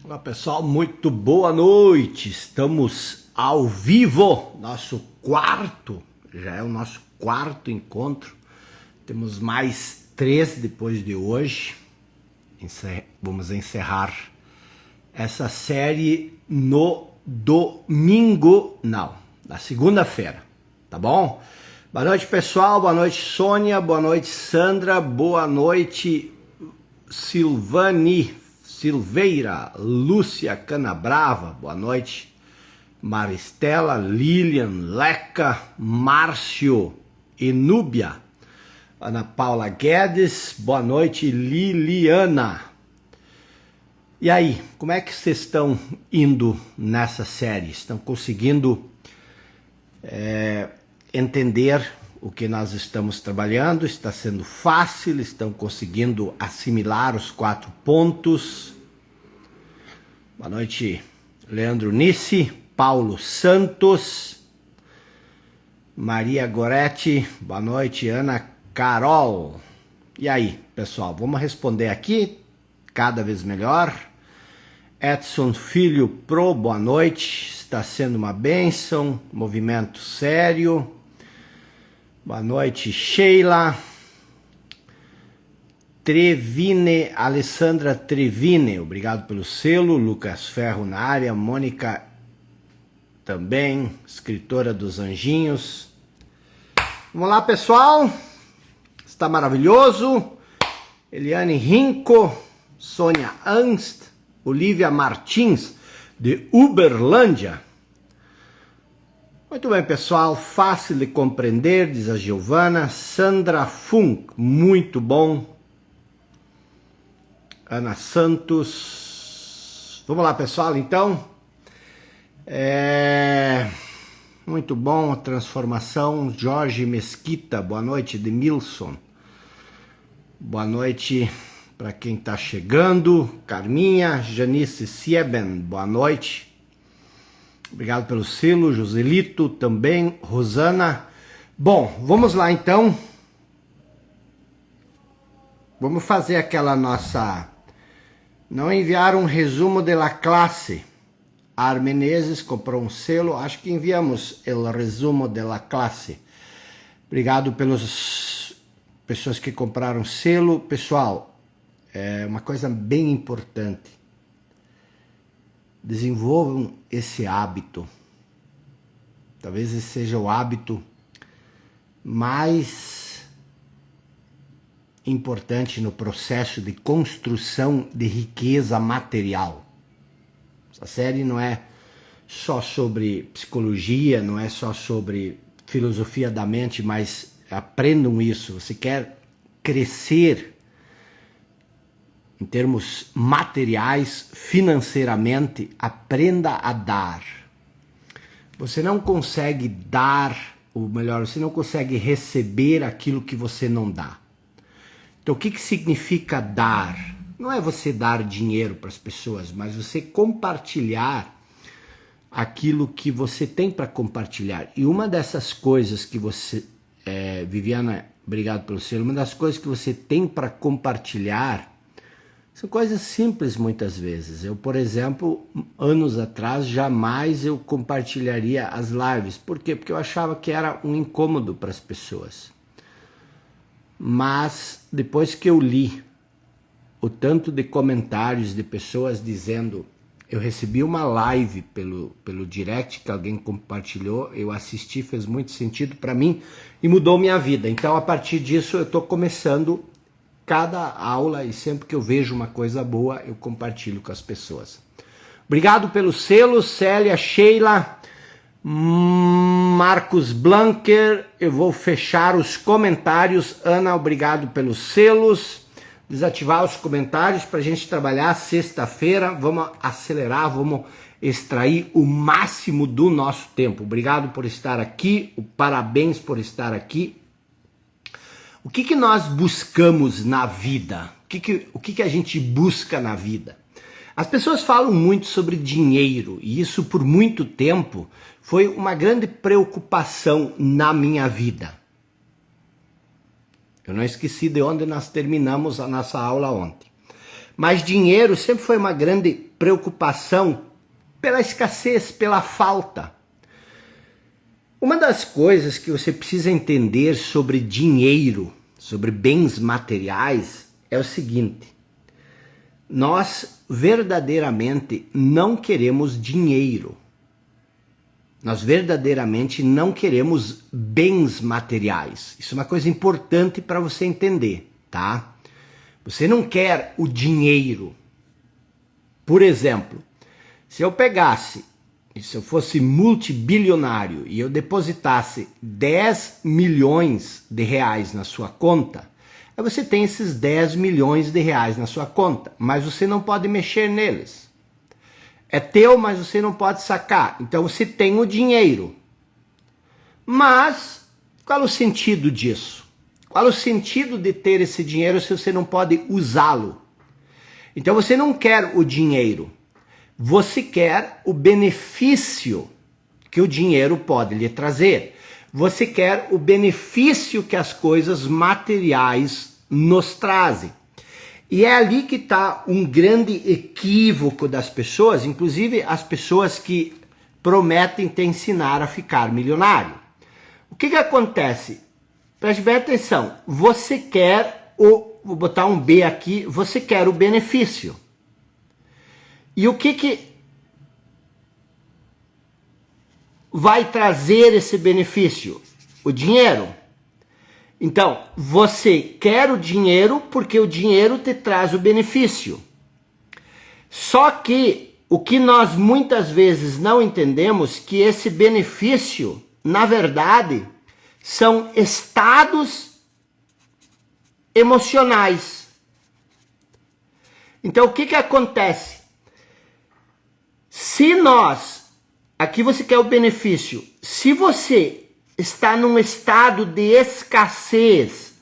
Olá pessoal, muito boa noite, estamos ao vivo, já é o nosso quarto encontro, temos mais 3 depois de hoje, vamos encerrar essa série no domingo, não, na segunda-feira, tá bom? Boa noite pessoal, boa noite Sônia, boa noite Sandra, boa noite Silveira, Lúcia Canabrava, boa noite, Maristela, Lilian, Leca, Márcio, Enúbia, Ana Paula Guedes, boa noite, Liliana. E aí, como é que vocês estão indo nessa série? Estão conseguindo entender o que nós estamos trabalhando? Está sendo fácil? Estão conseguindo assimilar os 4 pontos? Boa noite, Leandro Nissi, Paulo Santos, Maria Goretti, boa noite, Ana Carol. E aí, pessoal, vamos responder aqui, cada vez melhor. Edson Filho Pro, boa noite, está sendo uma bênção, movimento sério. Boa noite, Sheila. Trevine, Alessandra Trevine, obrigado pelo selo. Lucas Ferro na área. Mônica também, escritora dos Anjinhos. Vamos lá, pessoal. Está maravilhoso. Eliane Rinco, Sônia Anst, Olivia Martins, de Uberlândia. Muito bem, pessoal, fácil de compreender, diz a Giovana. Sandra Funk, muito bom. Ana Santos. Vamos lá, pessoal, então. Muito bom a transformação. Jorge Mesquita, boa noite, Edmilson. Boa noite para quem está chegando. Carminha, Janice Sieben, boa noite. Obrigado pelo selo, Joselito também, Rosana. Bom, vamos lá então. Vamos fazer aquela nossa... Não enviaram um resumo da classe. A Armenezes comprou um selo, acho que enviamos o resumo da classe. Obrigado pelas pessoas que compraram selo. Pessoal, é uma coisa bem importante. Desenvolvam esse hábito. Talvez esse seja o hábito mais importante no processo de construção de riqueza material. Essa série não é só sobre psicologia, não é só sobre filosofia da mente, mas aprendam isso. Você quer crescer em termos materiais, financeiramente, aprenda a dar. Você não consegue dar, ou melhor, você não consegue receber aquilo que você não dá. Então, o que significa dar? Não é você dar dinheiro para as pessoas, mas você compartilhar aquilo que você tem para compartilhar. E uma dessas coisas que você, Viviana, obrigado pelo selo, uma das coisas que você tem para compartilhar são coisas simples muitas vezes. Eu, por exemplo, anos atrás, jamais eu compartilharia as lives. Por quê? Porque eu achava que era um incômodo para as pessoas. Mas depois que eu li o tanto de comentários de pessoas dizendo, eu recebi uma live pelo direct que alguém compartilhou, eu assisti, fez muito sentido para mim e mudou minha vida. Então, a partir disso, eu estou começando cada aula e sempre que eu vejo uma coisa boa, eu compartilho com as pessoas. Obrigado pelo selo, Célia, Sheila, Marcos Blanker. Eu vou fechar os comentários. Ana, obrigado pelos selos. Desativar os comentários para a gente trabalhar sexta-feira. Vamos acelerar, vamos extrair o máximo do nosso tempo. Obrigado por estar aqui, parabéns por estar aqui. O que nós buscamos na vida? O que a gente busca na vida? As pessoas falam muito sobre dinheiro e isso por muito tempo foi uma grande preocupação na minha vida. Eu não esqueci de onde nós terminamos a nossa aula ontem. Mas dinheiro sempre foi uma grande preocupação pela escassez, pela falta. Uma das coisas que você precisa entender sobre dinheiro, sobre bens materiais, é o seguinte: nós verdadeiramente não queremos dinheiro. Nós verdadeiramente não queremos bens materiais. Isso é uma coisa importante para você entender, tá? Você não quer o dinheiro. Por exemplo, se eu pegasse, se eu fosse multibilionário e eu depositasse 10 milhões de reais na sua conta, aí você tem esses 10 milhões de reais na sua conta, mas você não pode mexer neles. É teu, mas você não pode sacar. Então você tem o dinheiro. Mas qual é o sentido disso? Qual é o sentido de ter esse dinheiro se você não pode usá-lo? Então você não quer o dinheiro. Você quer o benefício que o dinheiro pode lhe trazer. Você quer o benefício que as coisas materiais nos trazem. E é ali que está um grande equívoco das pessoas, inclusive as pessoas que prometem te ensinar a ficar milionário. O que acontece? Preste bem atenção. Você quer vou botar um B aqui, você quer o benefício. E o que vai trazer esse benefício? O dinheiro. Então, você quer o dinheiro porque o dinheiro te traz o benefício. Só que o que nós muitas vezes não entendemos que esse benefício, na verdade, são estados emocionais. Então, o que acontece? Se nós, aqui você quer o benefício, se você está num estado de escassez,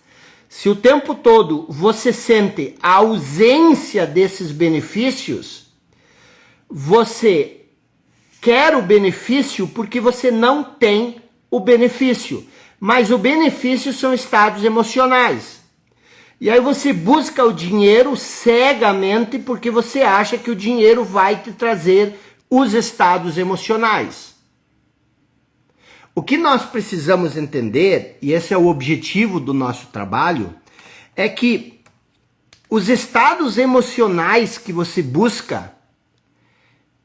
se o tempo todo você sente a ausência desses benefícios, você quer o benefício porque você não tem o benefício. Mas o benefício são estados emocionais. E aí você busca o dinheiro cegamente porque você acha que o dinheiro vai te trazer os estados emocionais. O que nós precisamos entender, e esse é o objetivo do nosso trabalho, é que os estados emocionais que você busca,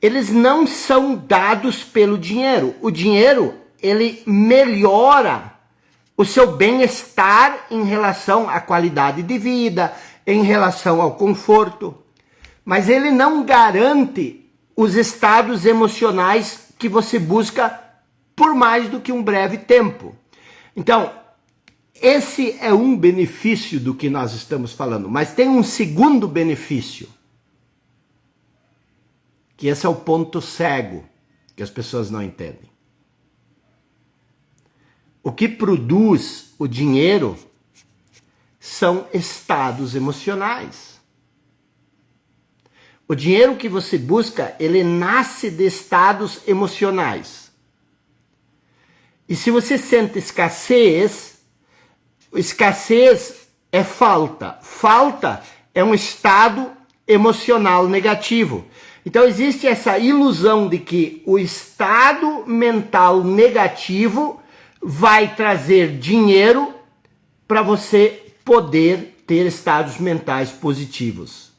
eles não são dados pelo dinheiro. O dinheiro, ele melhora o seu bem-estar em relação à qualidade de vida, em relação ao conforto, mas ele não garante os estados emocionais que você busca por mais do que um breve tempo. Então, esse é um benefício do que nós estamos falando, mas tem um segundo benefício, que esse é o ponto cego, que as pessoas não entendem. O que produz o dinheiro são estados emocionais. O dinheiro que você busca, ele nasce de estados emocionais. E se você sente escassez é falta. Falta é um estado emocional negativo. Então existe essa ilusão de que o estado mental negativo vai trazer dinheiro para você poder ter estados mentais positivos.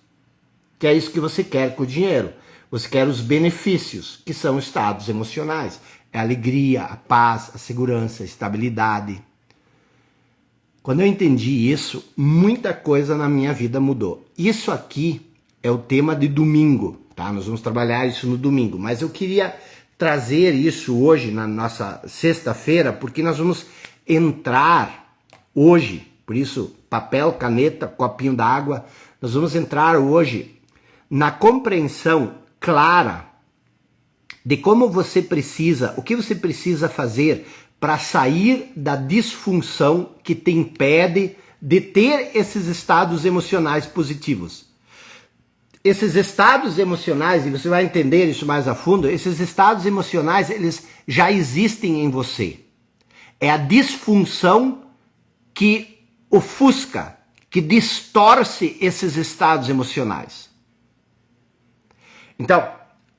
Que é isso que você quer com o dinheiro. Você quer os benefícios, que são estados emocionais. É a alegria, a paz, a segurança, a estabilidade. Quando eu entendi isso, muita coisa na minha vida mudou. Isso aqui é o tema de domingo, tá? Nós vamos trabalhar isso no domingo, mas eu queria trazer isso hoje na nossa sexta-feira, porque nós vamos entrar hoje, por isso papel, caneta, copinho d'água, nós vamos entrar hoje na compreensão clara de como você precisa, o que você precisa fazer para sair da disfunção que te impede de ter esses estados emocionais positivos. Esses estados emocionais, e você vai entender isso mais a fundo, esses estados emocionais, eles já existem em você. É a disfunção que ofusca, que distorce esses estados emocionais. Então,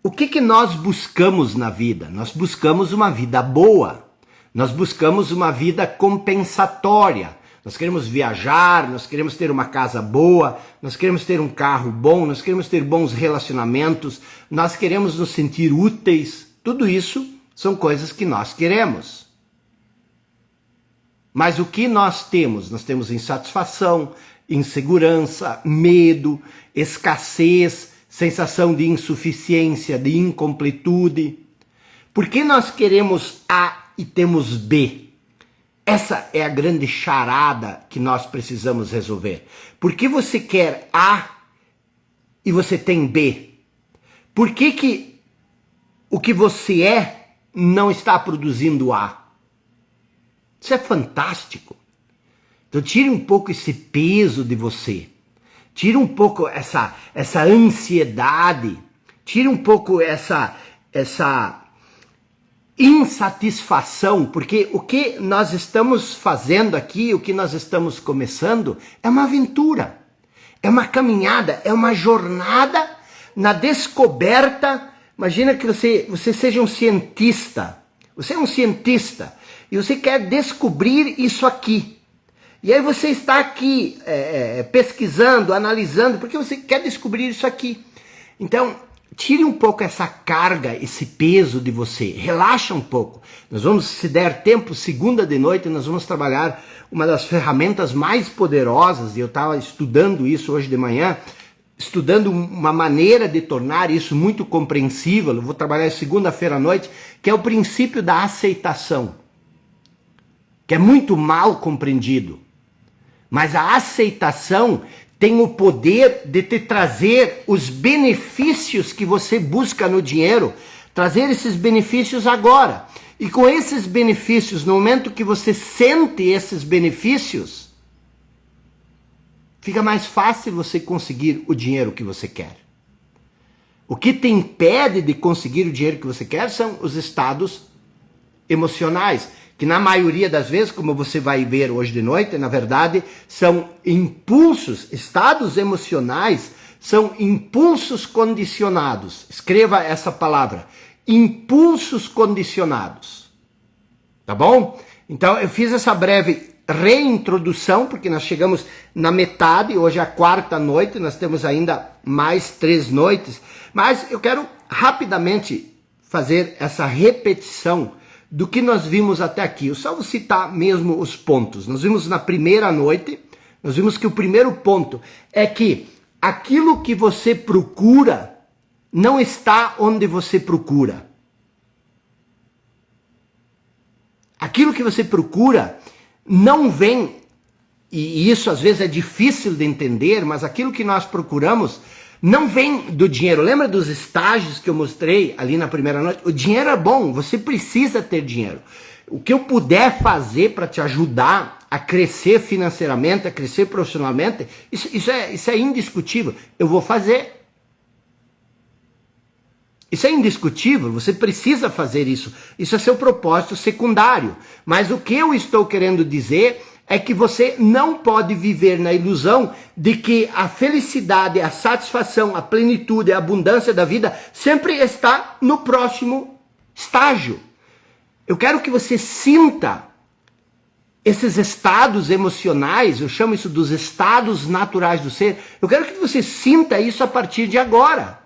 o que nós buscamos na vida? Nós buscamos uma vida boa, nós buscamos uma vida compensatória. Nós queremos viajar, nós queremos ter uma casa boa, nós queremos ter um carro bom, nós queremos ter bons relacionamentos, nós queremos nos sentir úteis. Tudo isso são coisas que nós queremos. Mas o que nós temos? Nós temos insatisfação, insegurança, medo, escassez, sensação de insuficiência, de incompletude. Por que nós queremos A e temos B? Essa é a grande charada que nós precisamos resolver. Por que você quer A e você tem B? Por que o que você é não está produzindo A? Isso é fantástico. Então tire um pouco esse peso de você. Tire um pouco essa ansiedade. Tire um pouco essa insatisfação, porque o que nós estamos fazendo aqui, o que nós estamos começando, é uma aventura, é uma caminhada, é uma jornada na descoberta. Imagina que você seja um cientista, você é um cientista, e você quer descobrir isso aqui. E aí você está aqui pesquisando, analisando, porque você quer descobrir isso aqui. Então, tire um pouco essa carga, esse peso de você, relaxa um pouco. Nós vamos, se der tempo, segunda de noite, nós vamos trabalhar uma das ferramentas mais poderosas, e eu estava estudando isso hoje de manhã, estudando uma maneira de tornar isso muito compreensível. Eu vou trabalhar segunda-feira à noite, que é o princípio da aceitação, que é muito mal compreendido. Mas a aceitação tem o poder de te trazer os benefícios que você busca no dinheiro, trazer esses benefícios agora. E com esses benefícios, no momento que você sente esses benefícios, fica mais fácil você conseguir o dinheiro que você quer. O que te impede de conseguir o dinheiro que você quer são os estados emocionais, que na maioria das vezes, como você vai ver hoje de noite, na verdade, são impulsos, estados emocionais, são impulsos condicionados. Escreva essa palavra, impulsos condicionados. Tá bom? Então, eu fiz essa breve reintrodução, porque nós chegamos na metade, hoje é a quarta noite, nós temos ainda mais 3 noites, mas eu quero rapidamente fazer essa repetição do que nós vimos até aqui. Eu só vou citar mesmo os pontos. Nós vimos na primeira noite, nós vimos que o primeiro ponto é que aquilo que você procura não está onde você procura. Aquilo que você procura não vem, e isso às vezes é difícil de entender, mas aquilo que nós procuramos não vem do dinheiro. Lembra dos estágios que eu mostrei ali na primeira noite? O dinheiro é bom, você precisa ter dinheiro. O que eu puder fazer para te ajudar a crescer financeiramente, a crescer profissionalmente, isso é indiscutível. Eu vou fazer. Isso é indiscutível, você precisa fazer isso. Isso é seu propósito secundário. Mas o que eu estou querendo dizer é que você não pode viver na ilusão de que a felicidade, a satisfação, a plenitude, a abundância da vida sempre está no próximo estágio. Eu quero que você sinta esses estados emocionais, eu chamo isso dos estados naturais do ser. Eu quero que você sinta isso a partir de agora.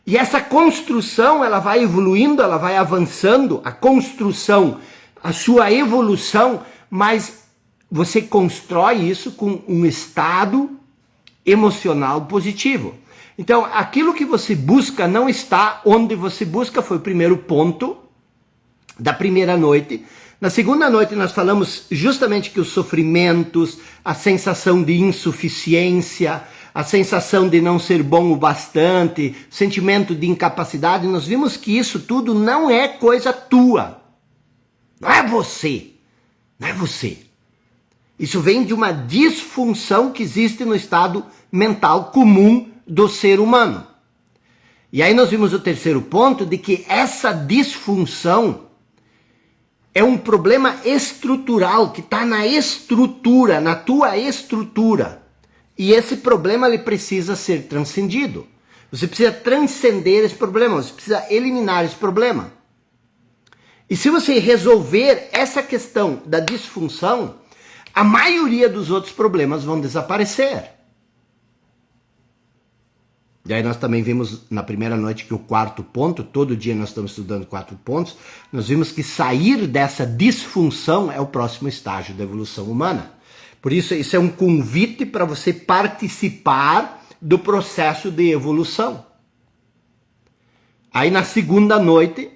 E essa construção, ela vai evoluindo, ela vai avançando, a construção, a sua evolução, mas você constrói isso com um estado emocional positivo. Então, aquilo que você busca não está onde você busca, foi o primeiro ponto da primeira noite. Na segunda noite nós falamos justamente que os sofrimentos, a sensação de insuficiência, a sensação de não ser bom o bastante, sentimento de incapacidade, nós vimos que isso tudo não é coisa tua. Não é você. Não é você. Isso vem de uma disfunção que existe no estado mental comum do ser humano. E aí nós vimos o terceiro ponto de que essa disfunção é um problema estrutural que está na estrutura, na tua estrutura. E esse problema ele precisa ser transcendido. Você precisa transcender esse problema, você precisa eliminar esse problema. E se você resolver essa questão da disfunção, a maioria dos outros problemas vão desaparecer. E aí nós também vimos na primeira noite que o quarto ponto, todo dia nós estamos estudando 4 pontos, nós vimos que sair dessa disfunção é o próximo estágio da evolução humana. Por isso, isso é um convite para você participar do processo de evolução. Aí na segunda noite,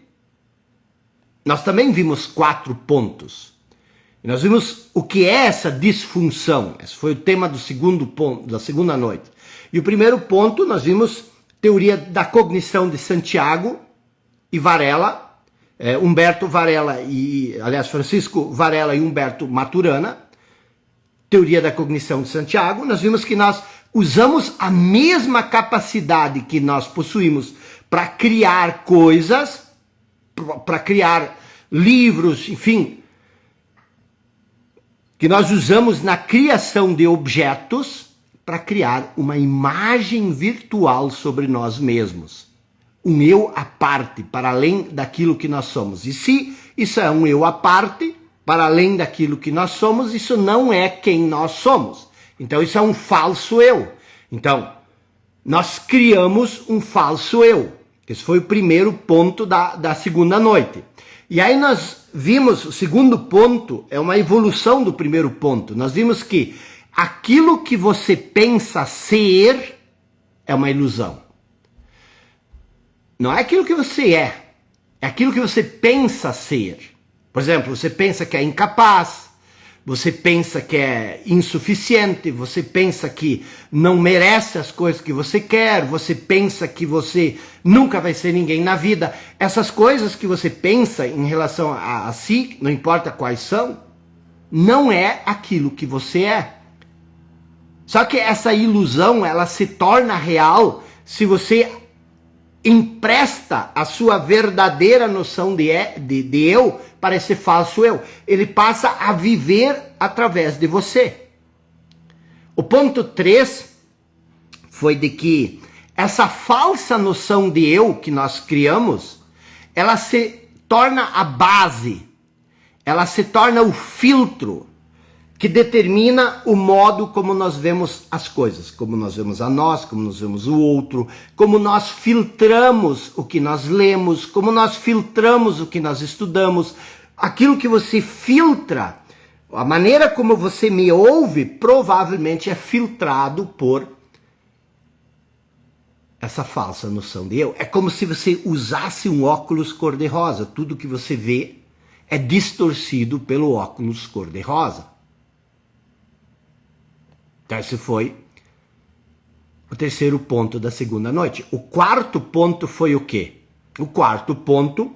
nós também vimos 4 pontos. E nós vimos o que é essa disfunção. Esse foi o tema do segundo ponto, da segunda noite. E o primeiro ponto, nós vimos teoria da cognição de Santiago e Varela, Humberto Varela Francisco Varela e Humberto Maturana, teoria da cognição de Santiago. Nós vimos que nós usamos a mesma capacidade que nós possuímos para criar coisas, para criar livros, enfim, que nós usamos na criação de objetos para criar uma imagem virtual sobre nós mesmos. Um eu à parte, para além daquilo que nós somos. E se isso é um eu à parte, para além daquilo que nós somos, isso não é quem nós somos. Então isso é um falso eu. Então, nós criamos um falso eu. Esse foi o primeiro ponto da segunda noite. E aí nós vimos, o segundo ponto é uma evolução do primeiro ponto. Nós vimos que aquilo que você pensa ser é uma ilusão. Não é aquilo que você é aquilo que você pensa ser. Por exemplo, você pensa que é incapaz, você pensa que é insuficiente, você pensa que não merece as coisas que você quer, você pensa que você nunca vai ser ninguém na vida. Essas coisas que você pensa em relação a si, não importa quais são, não é aquilo que você é. Só que essa ilusão, ela se torna real se você empresta a sua verdadeira noção de eu para esse falso eu. Ele passa a viver através de você. O ponto 3 foi de que essa falsa noção de eu que nós criamos, ela se torna a base, ela se torna o filtro que determina o modo como nós vemos as coisas, como nós vemos a nós, como nós vemos o outro, como nós filtramos o que nós lemos, como nós filtramos o que nós estudamos. Aquilo que você filtra, a maneira como você me ouve, provavelmente é filtrado por essa falsa noção de eu. É como se você usasse um óculos cor-de-rosa. Tudo que você vê é distorcido pelo óculos cor-de-rosa. Então esse foi o terceiro ponto da segunda noite. O quarto ponto foi o quê? O quarto ponto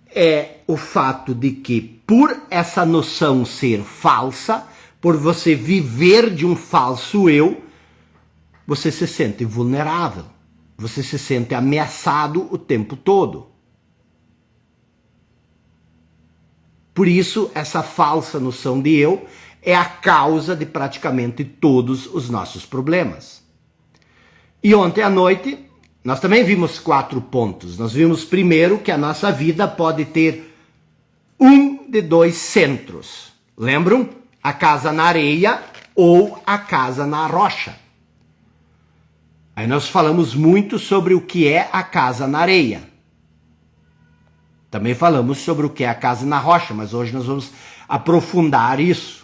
é o fato de que por essa noção ser falsa, por você viver de um falso eu, você se sente vulnerável. Você se sente ameaçado o tempo todo. Por isso, essa falsa noção de eu é a causa de praticamente todos os nossos problemas. E ontem à noite, nós também vimos 4 pontos. Nós vimos primeiro que a nossa vida pode ter um de 2 centros. Lembram? A casa na areia ou a casa na rocha. Aí nós falamos muito sobre o que é a casa na areia. Também falamos sobre o que é a casa na rocha, mas hoje nós vamos aprofundar isso.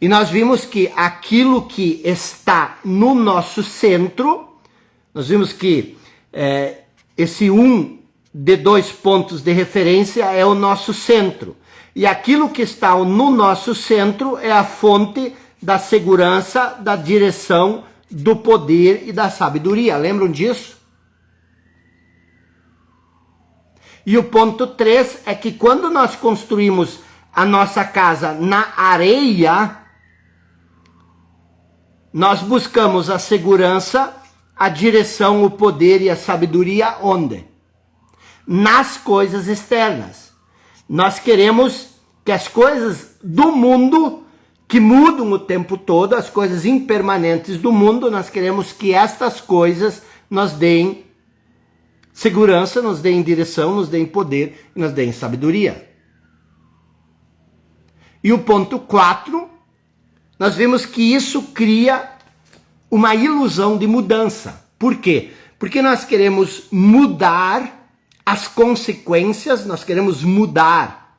E nós vimos que aquilo que está no nosso centro, nós vimos que esse um de 2 pontos de referência é o nosso centro. E aquilo que está no nosso centro é a fonte da segurança, da direção, do poder e da sabedoria. Lembram disso? E o ponto 3 é que quando nós construímos a nossa casa na areia, nós buscamos a segurança, a direção, o poder e a sabedoria onde? Nas coisas externas. Nós queremos que as coisas do mundo, que mudam o tempo todo, as coisas impermanentes do mundo, nós queremos que estas coisas nos deem segurança, nos deem direção, nos deem poder e nos deem sabedoria. E o ponto 4, nós vemos que isso cria uma ilusão de mudança. Por quê? Porque nós queremos mudar as consequências, nós queremos mudar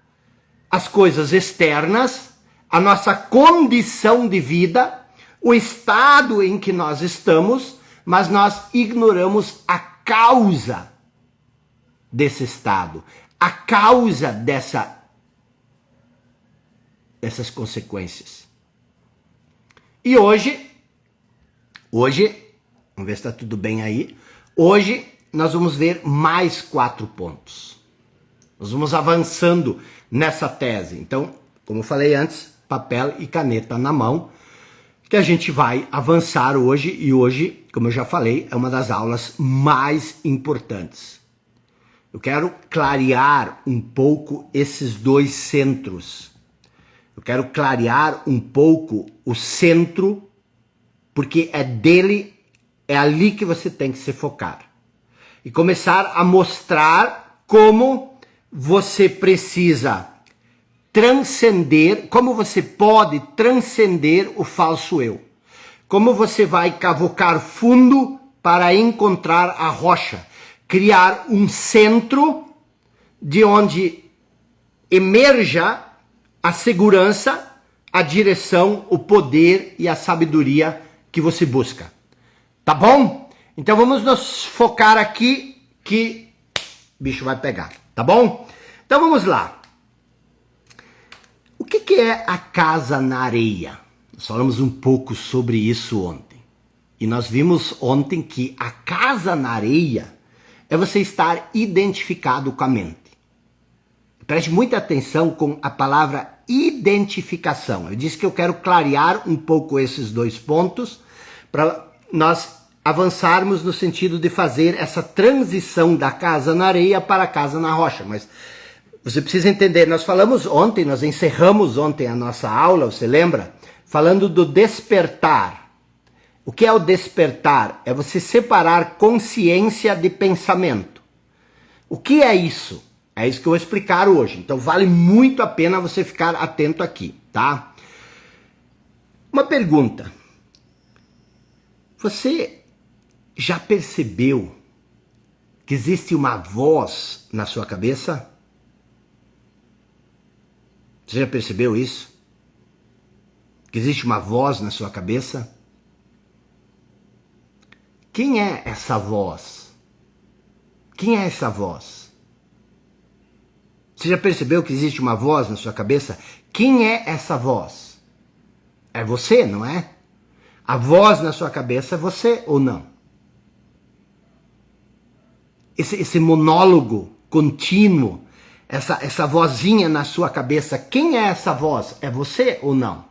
as coisas externas, a nossa condição de vida, o estado em que nós estamos, mas nós ignoramos a causa desse estado, a causa dessas consequências. E hoje, vamos ver se está tudo bem aí, hoje nós vamos ver mais 4 pontos. Nós vamos avançando nessa tese. Então, como eu falei antes, papel e caneta na mão, que a gente vai avançar hoje, e hoje, como eu já falei, é uma das aulas mais importantes. Eu quero clarear um pouco esses dois centros. Eu quero clarear um pouco o centro, porque é ali que você tem que se focar. E começar a mostrar como você precisa transcender, como você pode transcender o falso eu. Como você vai cavocar fundo para encontrar a rocha. Criar um centro de onde emerja a segurança, a direção, o poder e a sabedoria que você busca. Tá bom? Então vamos nos focar aqui que o bicho vai pegar, tá bom? Então vamos lá. O que é a casa na areia? Nós falamos um pouco sobre isso ontem. E nós vimos ontem que a casa na areia é você estar identificado com a mente. Preste muita atenção com a palavra identificação. Eu disse que eu quero clarear um pouco esses dois pontos para nós avançarmos no sentido de fazer essa transição da casa na areia para a casa na rocha. Mas você precisa entender, nós falamos ontem, nós encerramos ontem a nossa aula, você lembra? Falando do despertar. O que é o despertar? É você separar consciência de pensamento. O que é isso? É isso que eu vou explicar hoje. Então vale muito a pena você ficar atento aqui, tá? Uma pergunta. Você já percebeu que existe uma voz na sua cabeça? Você já percebeu isso? Que existe uma voz na sua cabeça? Quem é essa voz? Quem é essa voz? Você já percebeu que existe uma voz na sua cabeça? Quem é essa voz? É você, não é? A voz na sua cabeça é você ou não? Esse monólogo contínuo, essa vozinha na sua cabeça, quem é essa voz? É você ou não?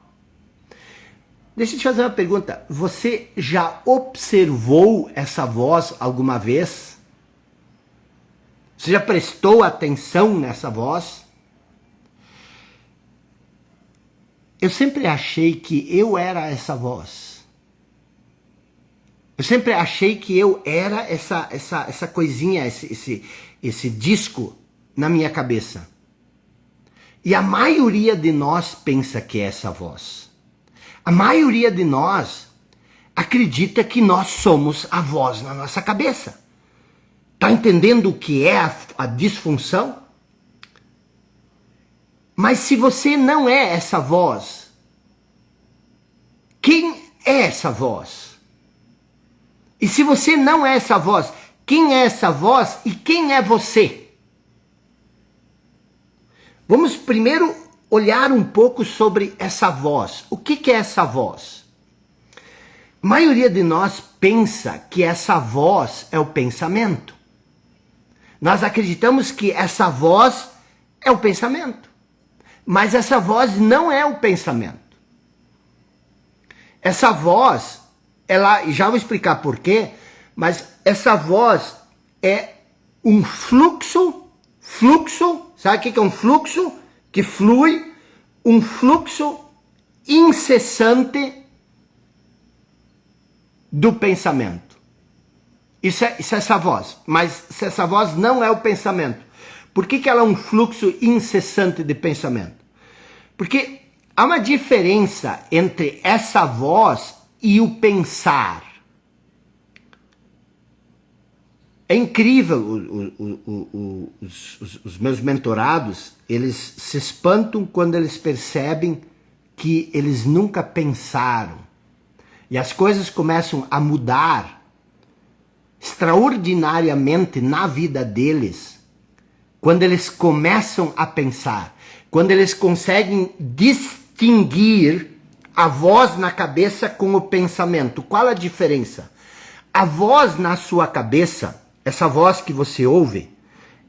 Deixa eu te fazer uma pergunta. Você já observou essa voz alguma vez? Você já prestou atenção nessa voz? Eu sempre achei que eu era essa voz. Eu sempre achei que eu era essa coisinha, esse disco na minha cabeça. E a maioria de nós pensa que é essa voz. A maioria de nós acredita que nós somos a voz na nossa cabeça. Tá entendendo o que é a disfunção? Mas se você não é essa voz, quem é essa voz? E se você não é essa voz, quem é essa voz e quem é você? Vamos primeiro olhar um pouco sobre essa voz. O que é essa voz? A maioria de nós pensa que essa voz é o pensamento. Nós acreditamos que essa voz é o pensamento. Mas essa voz não é o pensamento. Essa voz, ela, já vou explicar por quê, mas essa voz é um fluxo, sabe o que é um fluxo? Que flui, um fluxo incessante do pensamento. Isso é essa voz. Mas se essa voz não é o pensamento, por que ela é um fluxo incessante de pensamento? Porque há uma diferença entre essa voz e o pensar. É incrível, os meus mentorados, eles se espantam quando eles percebem que eles nunca pensaram. E as coisas começam a mudar extraordinariamente na vida deles quando eles começam a pensar, quando eles conseguem distinguir a voz na cabeça com o pensamento. Qual a diferença? A voz na sua cabeça, essa voz que você ouve,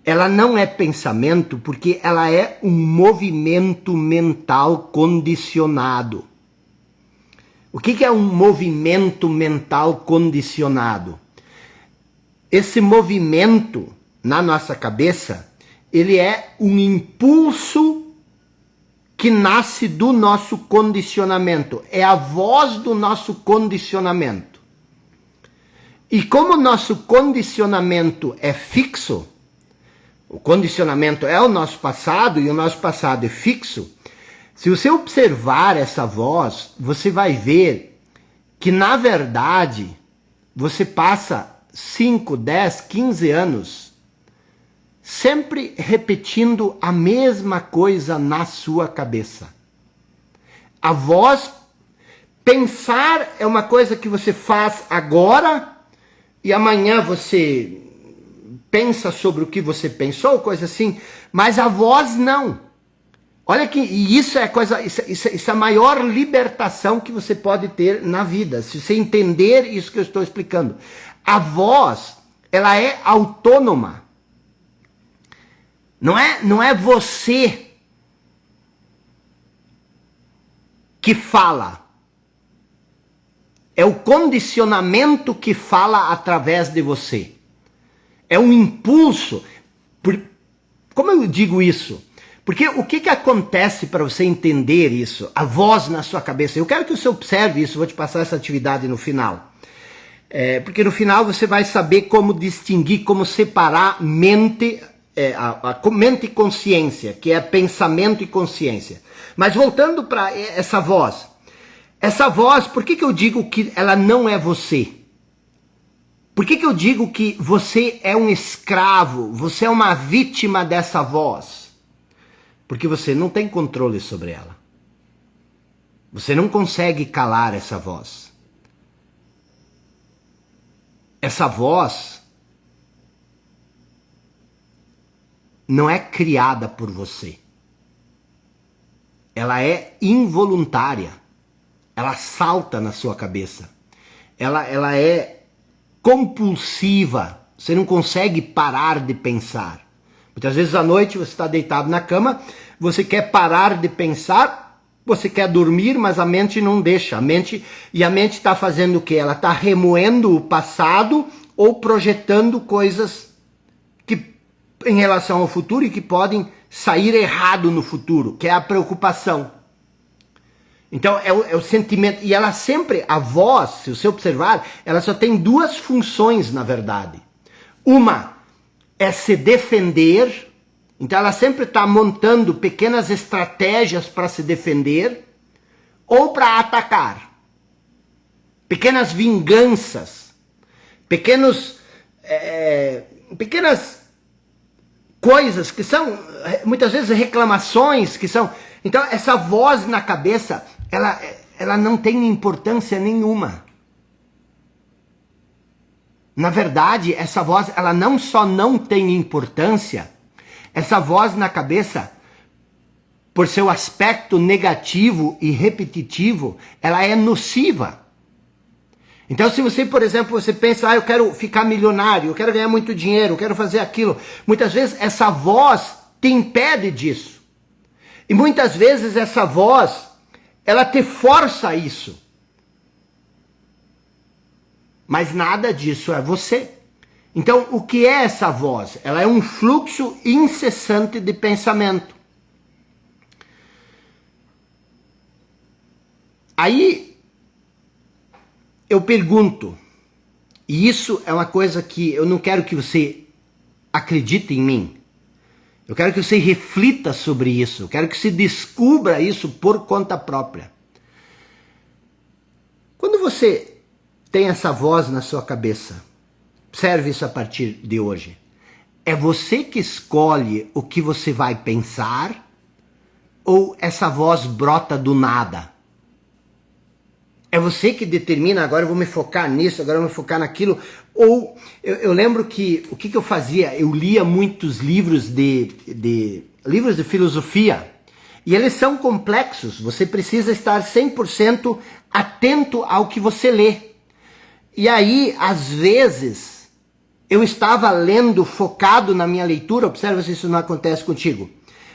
ela não é pensamento porque ela é um movimento mental condicionado. O que é um movimento mental condicionado? Esse movimento na nossa cabeça, ele é um impulso que nasce do nosso condicionamento. É a voz do nosso condicionamento. E como o nosso condicionamento é fixo, o condicionamento é o nosso passado e o nosso passado é fixo, se você observar essa voz, você vai ver que, na verdade, você passa 5, 10, 15 anos sempre repetindo a mesma coisa na sua cabeça. A voz, pensar é uma coisa que você faz agora e amanhã você pensa sobre o que você pensou, coisa assim, mas a voz não. Olha que isso é a maior libertação que você pode ter na vida, se você entender isso que eu estou explicando. A voz, ela é autônoma. Não é você que fala. É o condicionamento que fala através de você. É um impulso. Como eu digo isso? Porque o que acontece para você entender isso? A voz na sua cabeça. Eu quero que você observe isso, vou te passar essa atividade no final. Porque no final você vai saber como distinguir, como separar mente, a mente e consciência, que é pensamento e consciência. Mas voltando para essa voz. Essa voz, por que eu digo que ela não é você? Por que eu digo que você é um escravo, você é uma vítima dessa voz? Porque você não tem controle sobre ela. Você não consegue calar essa voz. Essa voz não é criada por você. Ela é involuntária. Ela salta na sua cabeça. Ela é compulsiva. Você não consegue parar de pensar. Muitas vezes à noite você está deitado na cama, você quer parar de pensar, você quer dormir, mas a mente não deixa. A mente está fazendo o quê? Ela está remoendo o passado ou projetando coisas que, em relação ao futuro e que podem sair errado no futuro, que é a preocupação. Então é o sentimento, e ela sempre, a voz, se você observar, ela só tem duas funções na verdade. Uma é se defender, então ela sempre está montando pequenas estratégias para se defender, ou para atacar. Pequenas vinganças, pequenas coisas que são, muitas vezes, reclamações que são... Então essa voz na cabeça, ela não tem importância nenhuma. Na verdade, essa voz, ela não só não tem importância, essa voz na cabeça, por seu aspecto negativo e repetitivo, ela é nociva. Então, se você, por exemplo, você pensa, eu quero ficar milionário, eu quero ganhar muito dinheiro, eu quero fazer aquilo, muitas vezes essa voz te impede disso. E muitas vezes essa voz, ela te força a isso. Mas nada disso é você. Então, o que é essa voz? Ela é um fluxo incessante de pensamento. Aí, eu pergunto, E isso é uma coisa que eu não quero que você acredite em mim. Eu quero que você reflita sobre isso. Eu quero que você descubra isso por conta própria. Quando você tem essa voz na sua cabeça, observe isso a partir de hoje. É você que escolhe o que você vai pensar ou essa voz brota do nada? É você que determina, agora eu vou me focar nisso, agora eu vou me focar naquilo. Ou eu lembro que, o que eu fazia? Eu lia muitos livros de filosofia. E eles são complexos. Você precisa estar 100% atento ao que você lê. E aí, às vezes, eu estava lendo, focado na minha leitura. Observa se isso não acontece contigo.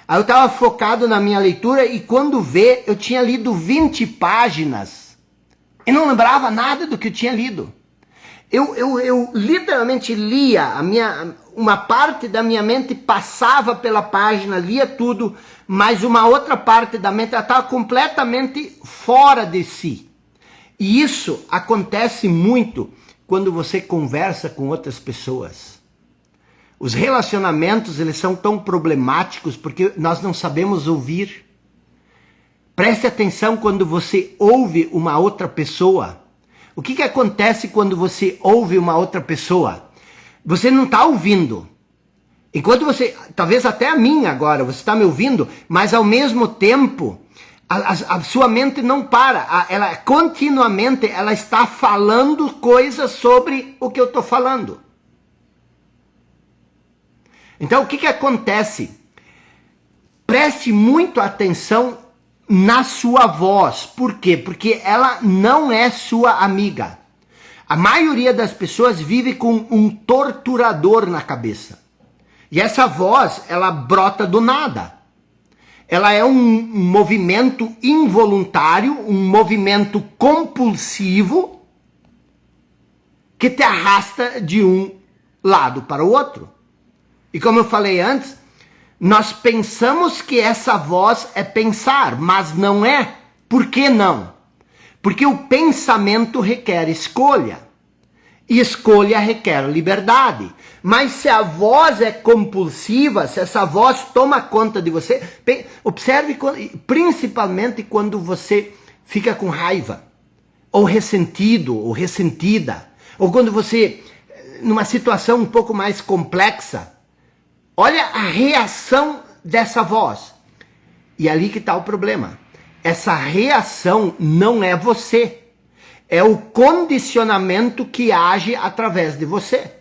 Aí eu estava focado na minha leitura e quando vê, eu tinha lido 20 páginas. E não lembrava nada do que eu tinha lido. Eu literalmente lia, uma parte da minha mente passava pela página, lia tudo, mas uma outra parte da mente estava completamente fora de si. E isso acontece muito quando você conversa com outras pessoas. Os relacionamentos, eles são tão problemáticos porque nós não sabemos ouvir. Preste atenção quando você ouve uma outra pessoa. O que acontece quando você ouve uma outra pessoa? Você não está ouvindo. Enquanto você, talvez até a mim agora, você está me ouvindo, mas ao mesmo tempo, a sua mente não para. Ela continuamente ela está falando coisas sobre o que eu estou falando. Então o que acontece? Preste muito atenção na sua voz. Por quê? Porque ela não é sua amiga. A maioria das pessoas vive com um torturador na cabeça. E essa voz, ela brota do nada. Ela é um movimento involuntário, um movimento compulsivo que te arrasta de um lado para o outro. E como eu falei antes, nós pensamos que essa voz é pensar, mas não é. Por que não? Porque o pensamento requer escolha. E escolha requer liberdade. Mas se a voz é compulsiva, se essa voz toma conta de você, observe principalmente quando você fica com raiva, ou ressentido, ou ressentida, ou quando você, numa situação um pouco mais complexa, olha a reação dessa voz. E ali que está o problema. Essa reação não é você. É o condicionamento que age através de você.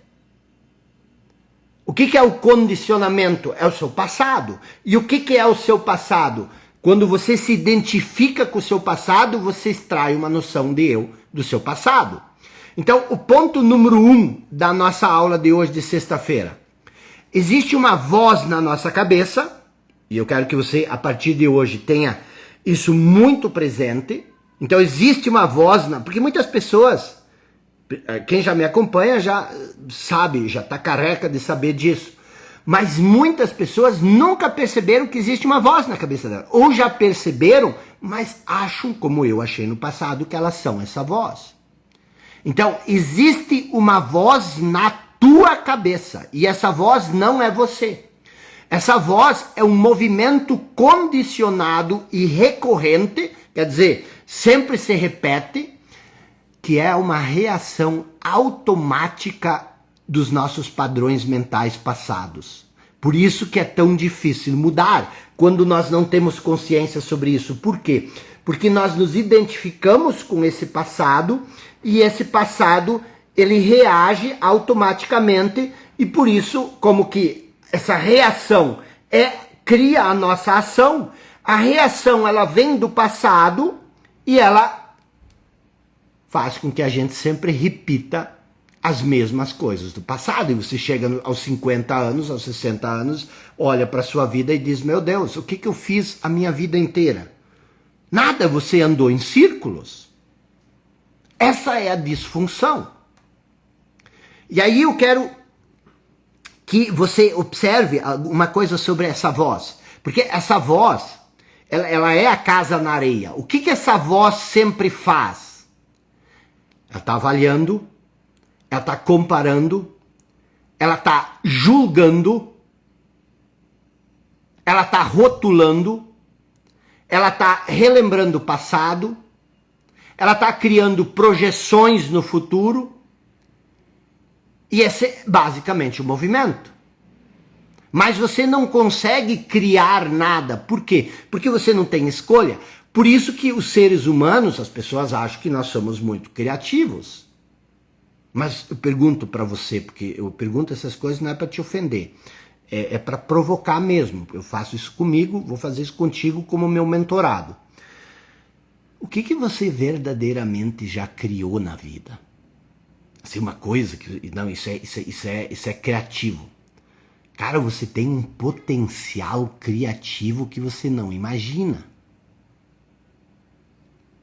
O que é o condicionamento? É o seu passado. E o que é o seu passado? Quando você se identifica com o seu passado, você extrai uma noção de eu do seu passado. Então, o ponto número 1 da nossa aula de hoje, de sexta-feira. Existe uma voz na nossa cabeça, e eu quero que você, a partir de hoje, tenha isso muito presente. Então, existe uma voz, porque muitas pessoas, quem já me acompanha já sabe, já está careca de saber disso. Mas muitas pessoas nunca perceberam que existe uma voz na cabeça dela. Ou já perceberam, mas acham, como eu achei no passado, que elas são essa voz. Então, existe uma voz na tua cabeça, e essa voz não é você. Essa voz é um movimento condicionado e recorrente, quer dizer, sempre se repete, que é uma reação automática dos nossos padrões mentais passados. Por isso que é tão difícil mudar, quando nós não temos consciência sobre isso. Por quê? Porque nós nos identificamos com esse passado, e esse passado ele reage automaticamente, e por isso, como que essa reação cria a nossa ação, a reação ela vem do passado e ela faz com que a gente sempre repita as mesmas coisas do passado. E você chega aos 50 anos, aos 60 anos, olha para a sua vida e diz, meu Deus, o que eu fiz a minha vida inteira? Nada, você andou em círculos. Essa é a disfunção. E aí eu quero que você observe uma coisa sobre essa voz. Porque essa voz, ela é a casa na areia. O que essa voz sempre faz? Ela está avaliando, ela está comparando, ela está julgando, ela está rotulando, ela está relembrando o passado, ela está criando projeções no futuro, e esse é basicamente o movimento. Mas você não consegue criar nada. Por quê? Porque você não tem escolha. Por isso que os seres humanos, as pessoas acham que nós somos muito criativos. Mas eu pergunto para você, porque eu pergunto essas coisas não é para te ofender, é para provocar mesmo. Eu faço isso comigo, vou fazer isso contigo como meu mentorado. O que você verdadeiramente já criou na vida? Assim, uma coisa que... Não, isso é criativo. Cara, você tem um potencial criativo que você não imagina.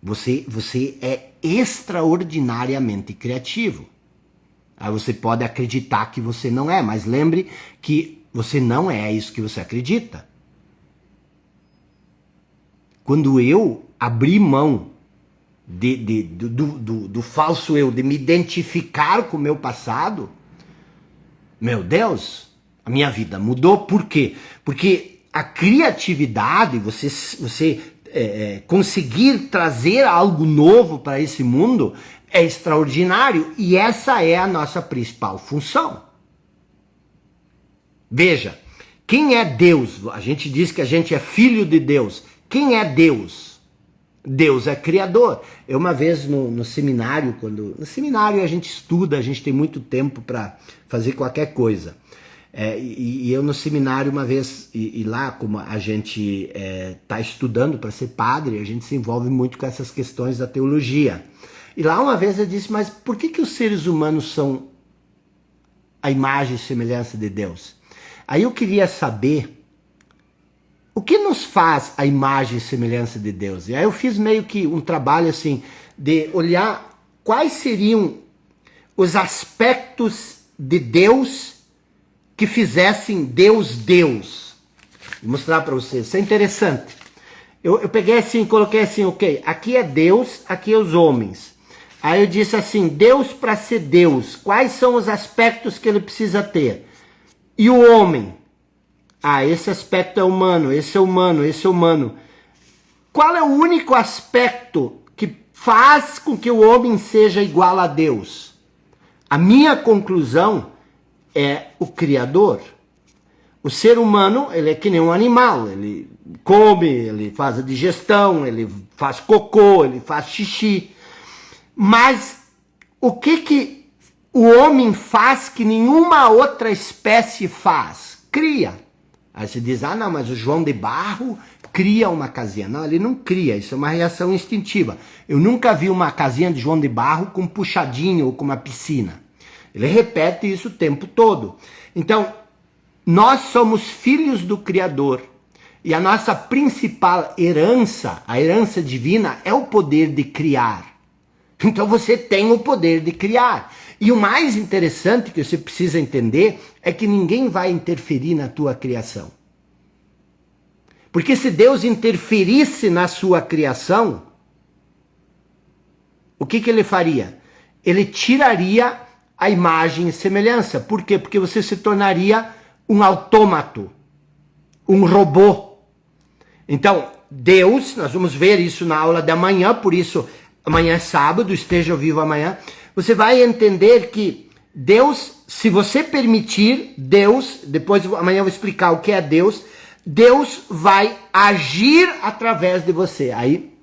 Você é extraordinariamente criativo. Aí você pode acreditar que você não é, mas lembre que você não é isso que você acredita. Quando eu abri mão do falso eu, de me identificar com o meu passado, meu Deus, a minha vida mudou. Por quê? Porque a criatividade, você conseguir trazer algo novo para esse mundo é extraordinário, e essa é a nossa principal função. Veja, quem é Deus? A gente diz que a gente é filho de Deus. Quem é Deus? Deus é criador. Eu uma vez no seminário, no seminário a gente estuda, a gente tem muito tempo para fazer qualquer coisa. E eu no seminário uma vez, e lá como a gente está estudando para ser padre, a gente se envolve muito com essas questões da teologia. E lá uma vez eu disse, mas por que os seres humanos são a imagem e semelhança de Deus? Aí eu queria saber o que nos faz a imagem e semelhança de Deus. E aí eu fiz meio que um trabalho assim, de olhar quais seriam os aspectos de Deus que fizessem Deus Deus. Vou mostrar para vocês, isso é interessante. Eu peguei assim, coloquei assim, ok, aqui é Deus, aqui é os homens. Aí eu disse assim, Deus para ser Deus, quais são os aspectos que ele precisa ter? E o homem? Ah, esse aspecto é humano, esse é humano, esse é humano. Qual é o único aspecto que faz com que o homem seja igual a Deus? A minha conclusão é o Criador. O ser humano, ele é que nem um animal, ele come, ele faz a digestão, ele faz cocô, ele faz xixi. Mas o que o homem faz que nenhuma outra espécie faz? Cria. Aí você diz, ah não, mas o João de Barro cria uma casinha. Não, ele não cria, isso é uma reação instintiva. Eu nunca vi uma casinha de João de Barro com puxadinho ou com uma piscina. Ele repete isso o tempo todo. Então, nós somos filhos do Criador. E a nossa principal herança, a herança divina, é o poder de criar. Então você tem o poder de criar. E o mais interessante que você precisa entender é que ninguém vai interferir na tua criação. Porque se Deus interferisse na sua criação, o que ele faria? Ele tiraria a imagem e semelhança. Por quê? Porque você se tornaria um autômato, um robô. Então, Deus, nós vamos ver isso na aula de amanhã, por isso amanhã é sábado, esteja vivo amanhã. Você vai entender que Deus, se você permitir, Deus, depois amanhã eu vou explicar o que é Deus, Deus vai agir através de você. Aí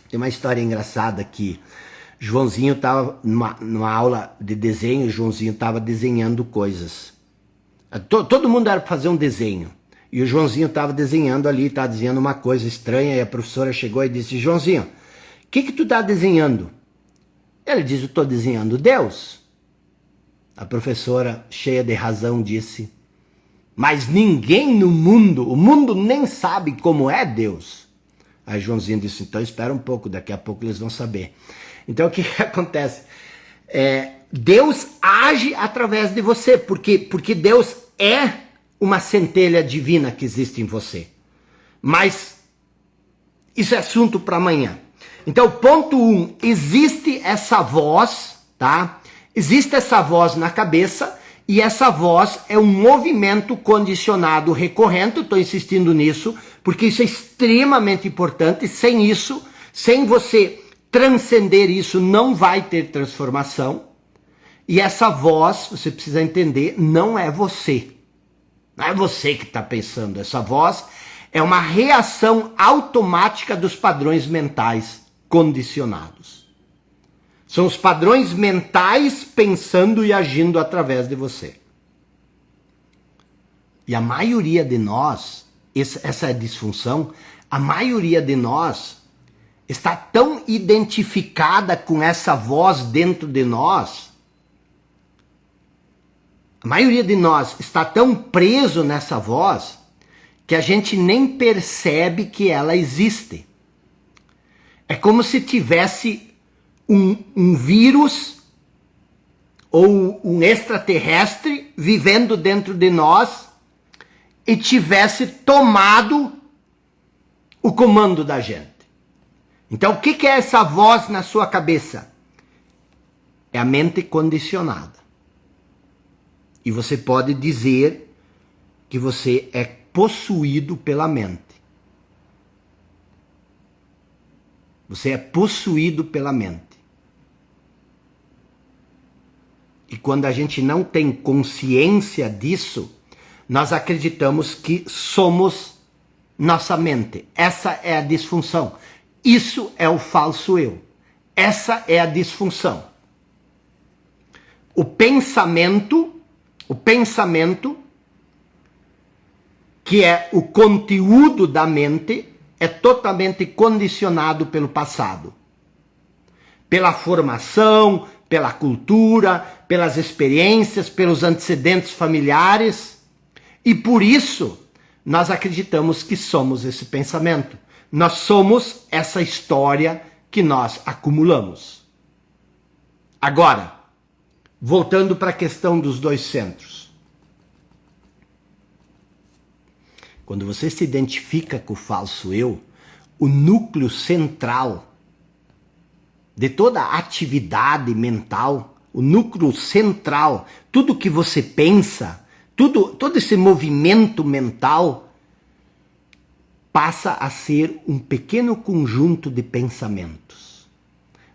tem uma história engraçada que Joãozinho estava numa aula de desenho, Joãozinho estava desenhando coisas. Todo mundo era para fazer um desenho. E o Joãozinho estava desenhando ali, estava desenhando uma coisa estranha, e a professora chegou e disse, Joãozinho, o que tu está desenhando? Ele diz, eu estou desenhando Deus. A professora, cheia de razão, disse, mas ninguém no mundo, o mundo nem sabe como é Deus. Aí Joãozinho disse, então espera um pouco, daqui a pouco eles vão saber. Então o que acontece? Deus age através de você, porque Deus é uma centelha divina que existe em você. Mas isso é assunto para amanhã. Então, ponto 1, existe essa voz, tá? Existe essa voz na cabeça e essa voz é um movimento condicionado recorrente. Estou insistindo nisso porque isso é extremamente importante. Sem isso, sem você transcender isso, não vai ter transformação. E essa voz, você precisa entender, não é você. Não é você que está pensando. Essa voz é uma reação automática dos padrões mentais condicionados. São os padrões mentais pensando e agindo através de você. E a maioria de nós, essa é a disfunção, a maioria de nós está tão identificada com essa voz dentro de nós, a maioria de nós está tão preso nessa voz, que a gente nem percebe que ela existe. É como se tivesse um vírus ou um extraterrestre vivendo dentro de nós e tivesse tomado o comando da gente. Então, o que é essa voz na sua cabeça? É a mente condicionada. E você pode dizer que você é possuído pela mente. Você é possuído pela mente. E quando a gente não tem consciência disso, nós acreditamos que somos nossa mente. Essa é a disfunção. Isso é o falso eu. Essa é a disfunção. O pensamento, que é o conteúdo da mente, é totalmente condicionado pelo passado. Pela formação, pela cultura, pelas experiências, pelos antecedentes familiares. E por isso, nós acreditamos que somos esse pensamento. Nós somos essa história que nós acumulamos. Agora, voltando para a questão dos dois centros. Quando você se identifica com o falso eu, o núcleo central de toda a atividade mental, o núcleo central, tudo que você pensa, todo esse movimento mental passa a ser um pequeno conjunto de pensamentos.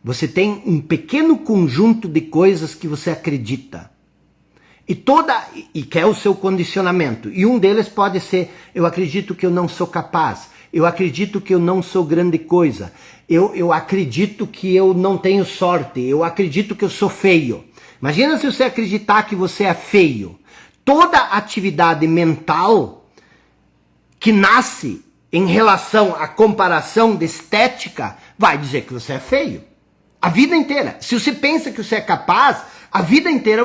Você tem um pequeno conjunto de coisas que você acredita. E que é o seu condicionamento. E um deles pode ser, eu acredito que eu não sou capaz. Eu acredito que eu não sou grande coisa. Eu acredito que eu não tenho sorte. Eu acredito que eu sou feio. Imagina se você acreditar que você é feio. Toda atividade mental que nasce em relação à comparação de estética vai dizer que você é feio. A vida inteira. Se você pensa que você é capaz, a vida inteira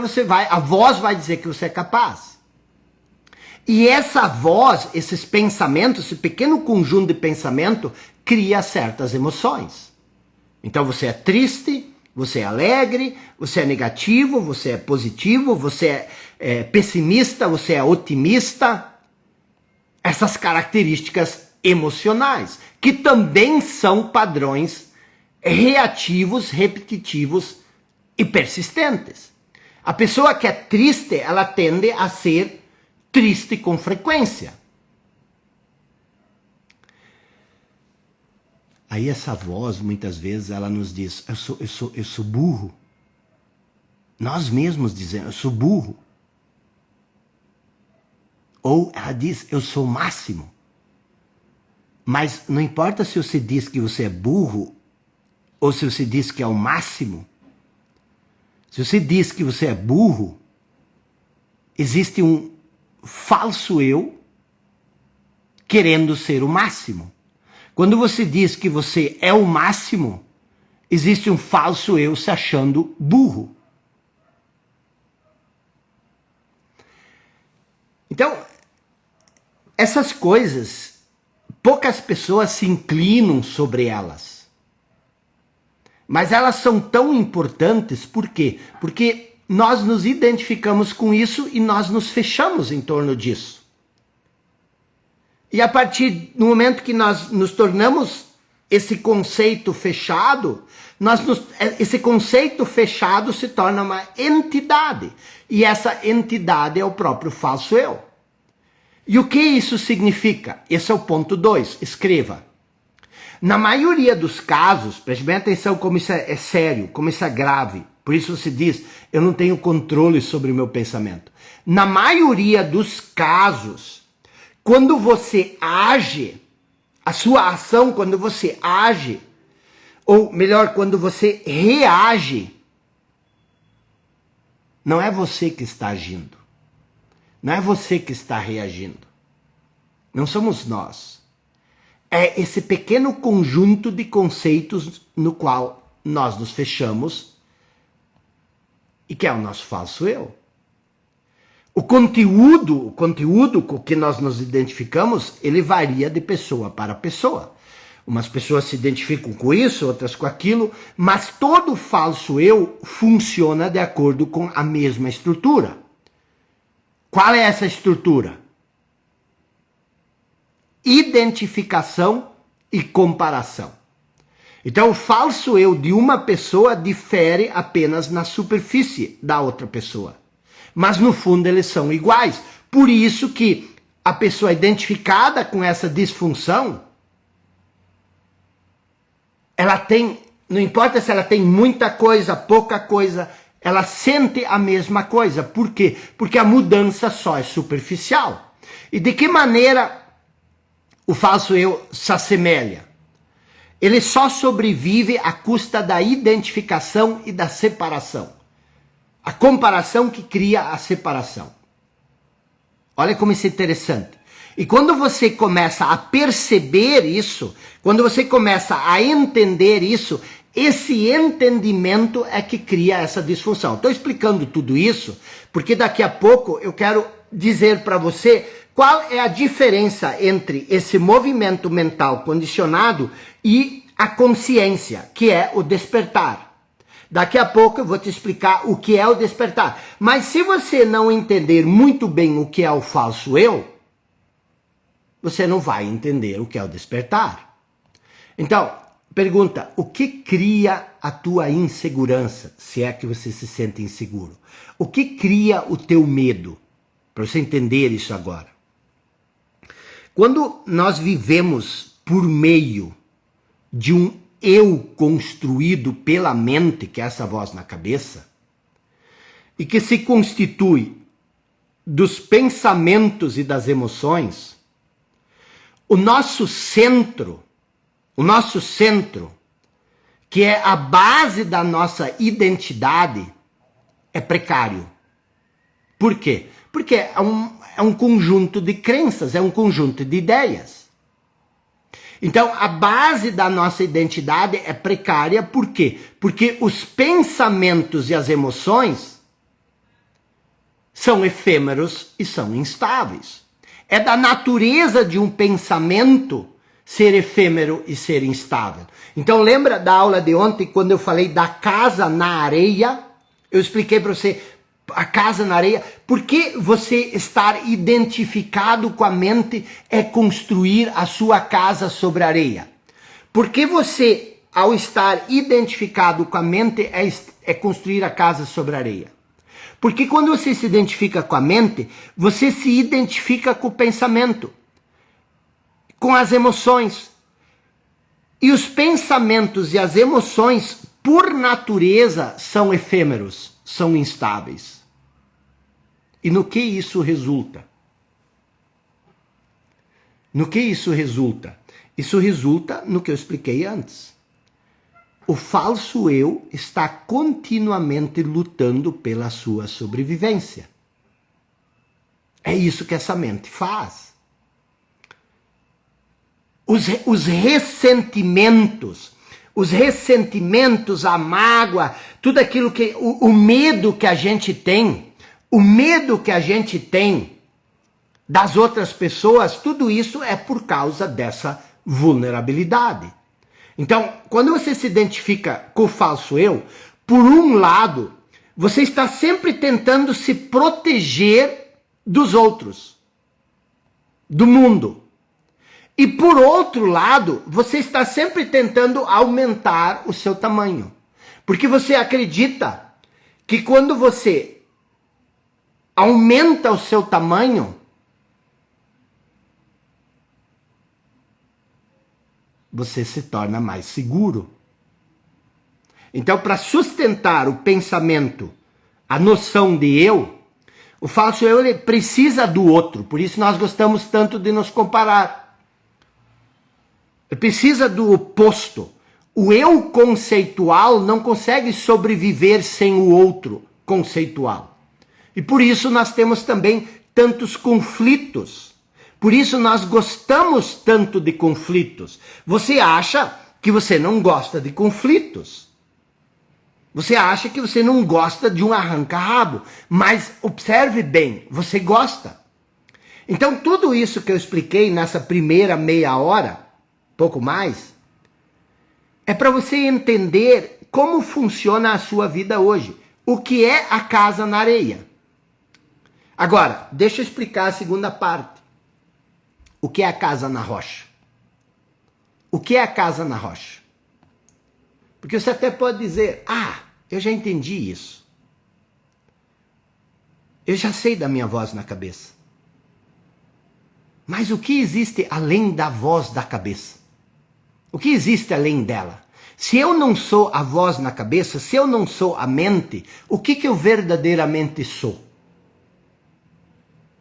a voz vai dizer que você é capaz. E essa voz, esses pensamentos, esse pequeno conjunto de pensamento, cria certas emoções. Então você é triste, você é alegre, você é negativo, você é positivo, você é pessimista, você é otimista. Essas características emocionais, que também são padrões reativos, repetitivos e persistentes. A pessoa que é triste, ela tende a ser triste com frequência. Aí essa voz, muitas vezes, ela nos diz, eu sou burro. Nós mesmos dizemos, eu sou burro. Ou ela diz, eu sou o máximo. Mas não importa se você diz que você é burro, ou se você diz que é o máximo. Se você diz que você é burro, existe um falso eu querendo ser o máximo. Quando você diz que você é o máximo, existe um falso eu se achando burro. Então, essas coisas, poucas pessoas se inclinam sobre elas. Mas elas são tão importantes, por quê? Porque nós nos identificamos com isso e nós nos fechamos em torno disso. E a partir do momento que nós nos tornamos esse conceito fechado, esse conceito fechado se torna uma entidade. E essa entidade é o próprio falso eu. E o que isso significa? Esse é o ponto 2. Escreva. Na maioria dos casos, preste bem atenção como isso é sério, como isso é grave. Por isso se diz, eu não tenho controle sobre o meu pensamento. Na maioria dos casos, quando você age, a sua ação, quando você age, ou melhor, quando você reage, não é você que está agindo. Não é você que está reagindo. Não somos nós. É esse pequeno conjunto de conceitos no qual nós nos fechamos e que é o nosso falso eu. O conteúdo com que nós nos identificamos, ele varia de pessoa para pessoa. Umas pessoas se identificam com isso, outras com aquilo, mas todo falso eu funciona de acordo com a mesma estrutura. Qual é essa estrutura? Identificação e comparação. Então, o falso eu de uma pessoa difere apenas na superfície da outra pessoa. Mas, no fundo, eles são iguais. Por isso que a pessoa identificada com essa disfunção, ela tem, não importa se ela tem muita coisa, pouca coisa, ela sente a mesma coisa. Por quê? Porque a mudança só é superficial. E de que maneira o falso eu se assemelha? Ele só sobrevive à custa da identificação e da separação. A comparação que cria a separação. Olha como isso é interessante. E quando você começa a perceber isso, quando você começa a entender isso, esse entendimento é que cria essa disfunção. Estou explicando tudo isso porque daqui a pouco eu quero dizer para você qual é a diferença entre esse movimento mental condicionado e a consciência, que é o despertar. Daqui a pouco eu vou te explicar o que é o despertar. Mas se você não entender muito bem o que é o falso eu, você não vai entender o que é o despertar. Então, pergunta, o que cria a tua insegurança, se é que você se sente inseguro? O que cria o teu medo? Para você entender isso agora. Quando nós vivemos por meio de um eu construído pela mente, que é essa voz na cabeça, e que se constitui dos pensamentos e das emoções, o nosso centro, que é a base da nossa identidade, é precário. Por quê? Porque é um conjunto de crenças, é um conjunto de ideias. Então, a base da nossa identidade é precária, por quê? Porque os pensamentos e as emoções são efêmeros e são instáveis. É da natureza de um pensamento ser efêmero e ser instável. Então, lembra da aula de ontem, quando eu falei da casa na areia? Eu expliquei para você a casa na areia. Por que você estar identificado com a mente é construir a sua casa sobre a areia? Porque você, ao estar identificado com a mente, é construir a casa sobre a areia. Porque quando você se identifica com a mente, você se identifica com o pensamento, com as emoções. E os pensamentos e as emoções, por natureza, são efêmeros, são instáveis. E no que isso resulta? No que isso resulta? Isso resulta no que eu expliquei antes. O falso eu está continuamente lutando pela sua sobrevivência. É isso que essa mente faz. Os ressentimentos, a mágoa, tudo aquilo que, o medo que a gente tem, das outras pessoas, tudo isso é por causa dessa vulnerabilidade. Então, quando você se identifica com o falso eu, por um lado, você está sempre tentando se proteger dos outros, do mundo. E por outro lado, você está sempre tentando aumentar o seu tamanho. Porque você acredita que quando você aumenta o seu tamanho, você se torna mais seguro. Então, para sustentar o pensamento, a noção de eu, o falso eu ele precisa do outro. Por isso nós gostamos tanto de nos comparar. Ele precisa do oposto. O eu conceitual não consegue sobreviver sem o outro conceitual. E por isso nós temos também tantos conflitos. Por isso nós gostamos tanto de conflitos. Você acha que você não gosta de conflitos. Você acha que você não gosta de um arranca-rabo, mas observe bem, você gosta. Então tudo isso que eu expliquei nessa primeira meia hora, pouco mais, é para você entender como funciona a sua vida hoje. O que é a casa na areia. Agora, deixa eu explicar a segunda parte. O que é a casa na rocha? O que é a casa na rocha? Porque você até pode dizer, eu já entendi isso. Eu já sei da minha voz na cabeça. Mas o que existe além da voz da cabeça? O que existe além dela? Se eu não sou a voz na cabeça, se eu não sou a mente, o que eu verdadeiramente sou?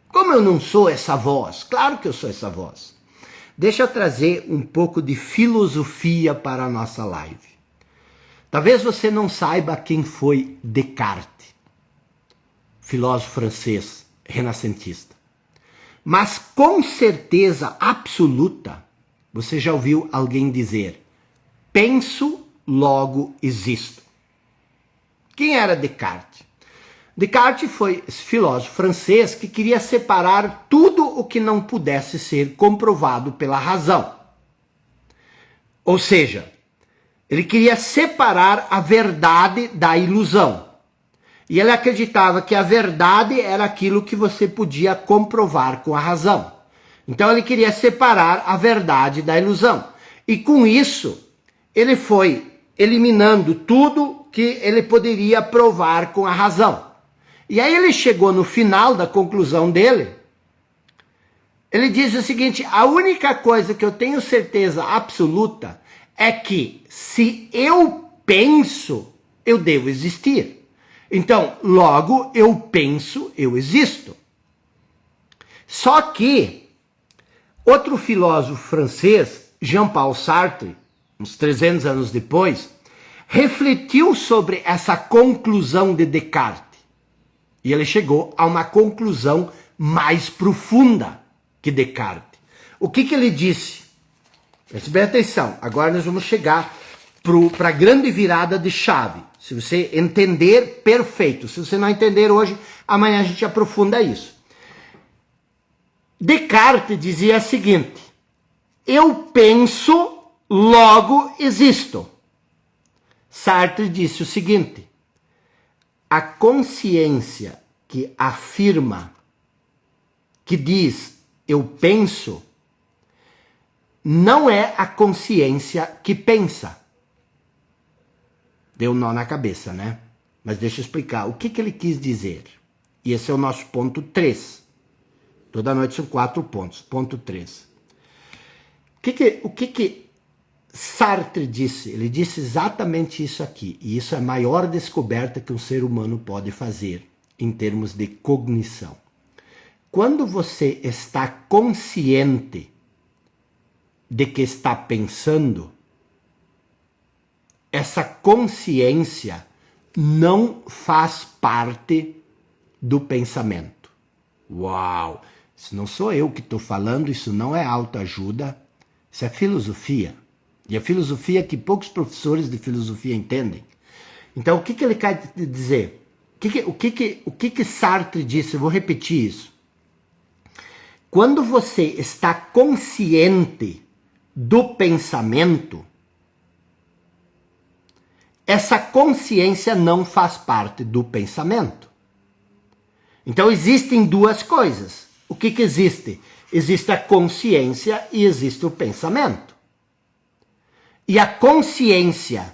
Como eu não sou essa voz? Claro que eu sou essa voz. Deixa eu trazer um pouco de filosofia para a nossa live. Talvez você não saiba quem foi Descartes, filósofo francês renascentista. Mas com certeza absoluta, você já ouviu alguém dizer, penso, logo existo. Quem era Descartes? Descartes foi esse filósofo francês que queria separar tudo o que não pudesse ser comprovado pela razão. Ou seja, ele queria separar a verdade da ilusão. E ele acreditava que a verdade era aquilo que você podia comprovar com a razão. Então ele queria separar a verdade da ilusão. E com isso, ele foi eliminando tudo que ele poderia provar com a razão. E aí ele chegou no final da conclusão dele. Ele diz o seguinte, a única coisa que eu tenho certeza absoluta é que se eu penso, eu devo existir. Então, logo eu penso, eu existo. Só que outro filósofo francês, Jean-Paul Sartre, uns 300 anos depois, refletiu sobre essa conclusão de Descartes. E ele chegou a uma conclusão mais profunda que Descartes. O que ele disse? Preste bem atenção, agora nós vamos chegar para a grande virada de chave. Se você entender, perfeito. Se você não entender hoje, amanhã a gente aprofunda isso. Descartes dizia o seguinte, eu penso, logo existo. Sartre disse o seguinte, a consciência que afirma, que diz eu penso, não é a consciência que pensa. Deu um nó na cabeça, né? Mas deixa eu explicar. O que ele quis dizer? E esse é o nosso ponto 3. Toda noite são 4 pontos. Ponto 3. O que Sartre disse? Ele disse exatamente isso aqui. E isso é a maior descoberta que um ser humano pode fazer em termos de cognição. Quando você está consciente de que está pensando, essa consciência não faz parte do pensamento. Uau! Isso não sou eu que estou falando, isso não é autoajuda, isso é filosofia. E a filosofia que poucos professores de filosofia entendem. Então, o que ele quer dizer? O que Sartre disse? Eu vou repetir isso. Quando você está consciente do pensamento, essa consciência não faz parte do pensamento. Então existem duas coisas. o que que existe? Existe a consciência e existe o pensamento. E a consciência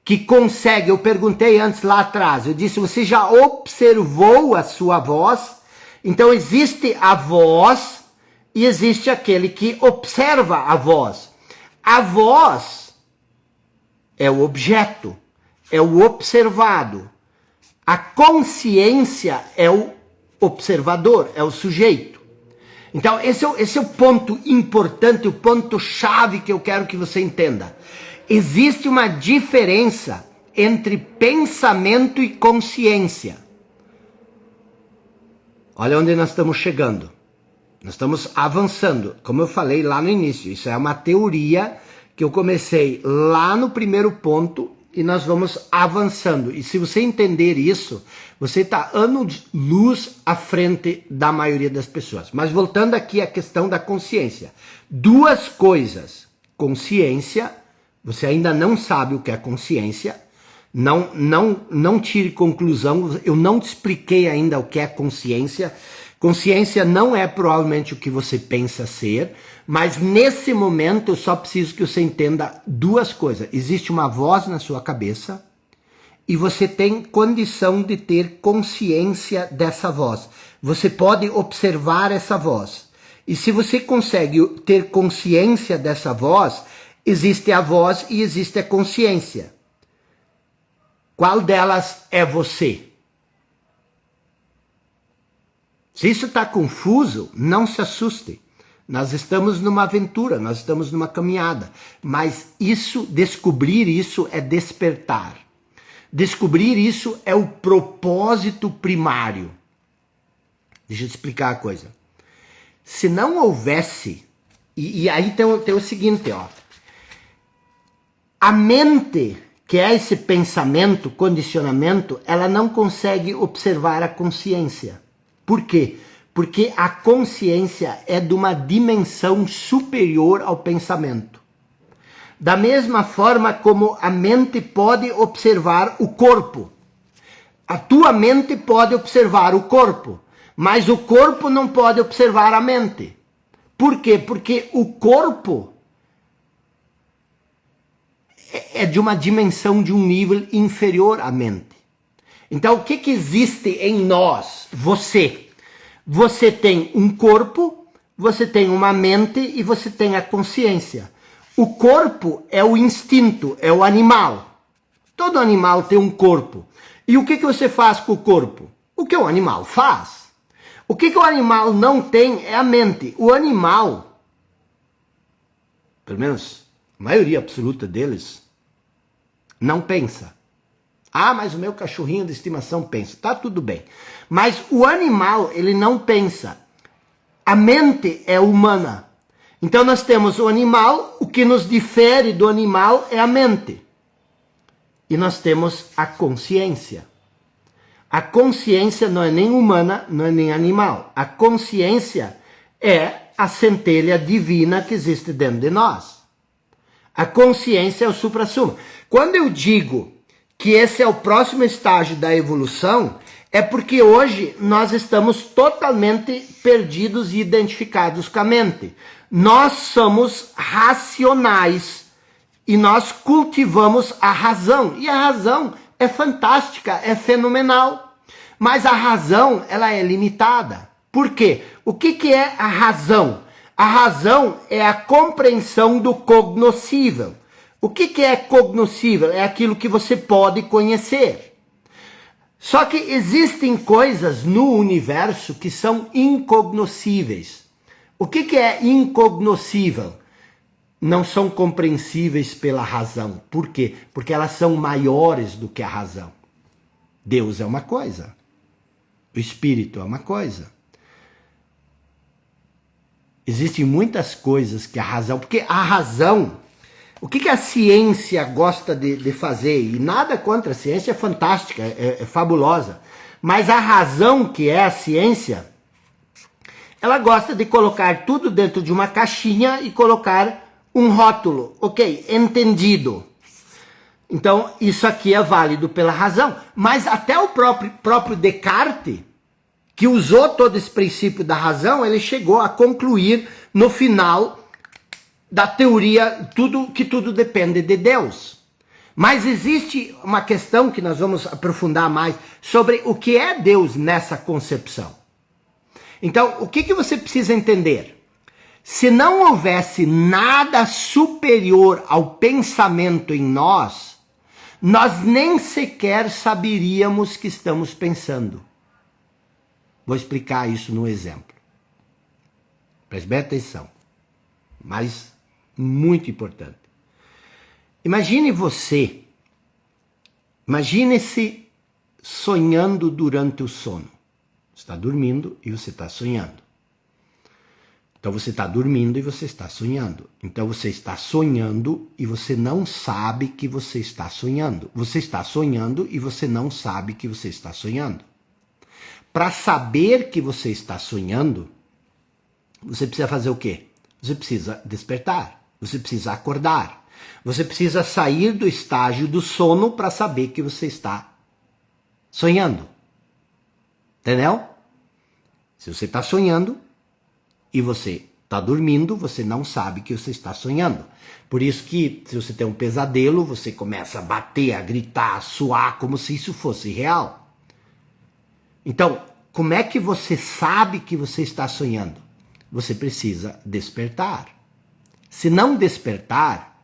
que consegue, eu perguntei antes lá atrás, eu disse, você já observou a sua voz? Então existe a voz e existe aquele que observa a voz. A voz é o objeto, é o observado. A consciência é o observador, é o sujeito. Então esse é o ponto importante, o ponto chave que eu quero que você entenda. Existe uma diferença entre pensamento e consciência. Olha onde nós estamos chegando. Nós estamos avançando. Como eu falei lá no início, isso é uma teoria que eu comecei lá no primeiro ponto e nós vamos avançando. E se você entender isso, você está anos-luz à frente da maioria das pessoas. Mas voltando aqui à questão da consciência. Duas coisas. Consciência, você ainda não sabe o que é consciência. Não tire conclusão, eu não te expliquei ainda o que é consciência. Consciência não é provavelmente o que você pensa ser, mas nesse momento eu só preciso que você entenda duas coisas. Existe uma voz na sua cabeça e você tem condição de ter consciência dessa voz. Você pode observar essa voz. E se você consegue ter consciência dessa voz, existe a voz e existe a consciência. Qual delas é você? Se isso está confuso, não se assuste. Nós estamos numa aventura, nós estamos numa caminhada. Mas descobrir isso é despertar. Descobrir isso é o propósito primário. Deixa eu te explicar a coisa. Se não houvesse, e aí tem o seguinte, ó. A mente, que é esse pensamento, condicionamento, ela não consegue observar a consciência. Por quê? Porque a consciência é de uma dimensão superior ao pensamento. Da mesma forma como a mente pode observar o corpo. A tua mente pode observar o corpo, mas o corpo não pode observar a mente. Por quê? Porque o corpo é de uma dimensão, de um nível inferior à mente. Então, o que existe em nós? Você tem um corpo, você tem uma mente e você tem a consciência. O corpo é o instinto, é o animal. Todo animal tem um corpo. E o que você faz com o corpo? O que o animal faz? O que o animal não tem é a mente. O animal, pelo menos a maioria absoluta deles, não pensa. Ah, mas o meu cachorrinho de estimação pensa. Tá tudo bem. Mas o animal, ele não pensa. A mente é humana. Então nós temos o animal, o que nos difere do animal é a mente. E nós temos a consciência. A consciência não é nem humana, não é nem animal. A consciência é a centelha divina que existe dentro de nós. A consciência é o suprassumo. Quando eu digo que esse é o próximo estágio da evolução, é porque hoje nós estamos totalmente perdidos e identificados com a mente. Nós somos racionais e nós cultivamos a razão. E a razão é fantástica, é fenomenal. Mas a razão, ela é limitada. Por quê? O que é a razão? A razão é a compreensão do cognoscível. O que é cognoscível? É aquilo que você pode conhecer. Só que existem coisas no universo que são incognoscíveis. O que é incognoscível? Não são compreensíveis pela razão. Por quê? Porque elas são maiores do que a razão. Deus é uma coisa. O Espírito é uma coisa. Existem muitas coisas que a razão... Porque a razão... O que a ciência gosta de fazer? E nada contra a ciência, é fantástica, é fabulosa. Mas a razão, que é a ciência, ela gosta de colocar tudo dentro de uma caixinha e colocar um rótulo. Ok, entendido. Então, isso aqui é válido pela razão. Mas até o próprio Descartes, que usou todo esse princípio da razão, ele chegou a concluir no final da teoria que tudo depende de Deus. Mas existe uma questão que nós vamos aprofundar mais sobre o que é Deus nessa concepção. Então, o que você precisa entender? Se não houvesse nada superior ao pensamento em nós, nós nem sequer saberíamos que estamos pensando. Vou explicar isso no exemplo. Preste bem atenção. Mas muito importante. Imagine-se sonhando durante o sono. Você está dormindo e você está sonhando. Então você está dormindo e você está sonhando. Então você está sonhando e você não sabe que você está sonhando. Você está sonhando e você não sabe que você está sonhando. Para saber que você está sonhando, você precisa fazer o quê? Você precisa despertar. Você precisa acordar. Você precisa sair do estágio do sono para saber que você está sonhando. Entendeu? Se você está sonhando e você está dormindo, você não sabe que você está sonhando. Por isso que, se você tem um pesadelo, você começa a bater, a gritar, a suar, como se isso fosse real. Então, como é que você sabe que você está sonhando? Você precisa despertar. Se não despertar,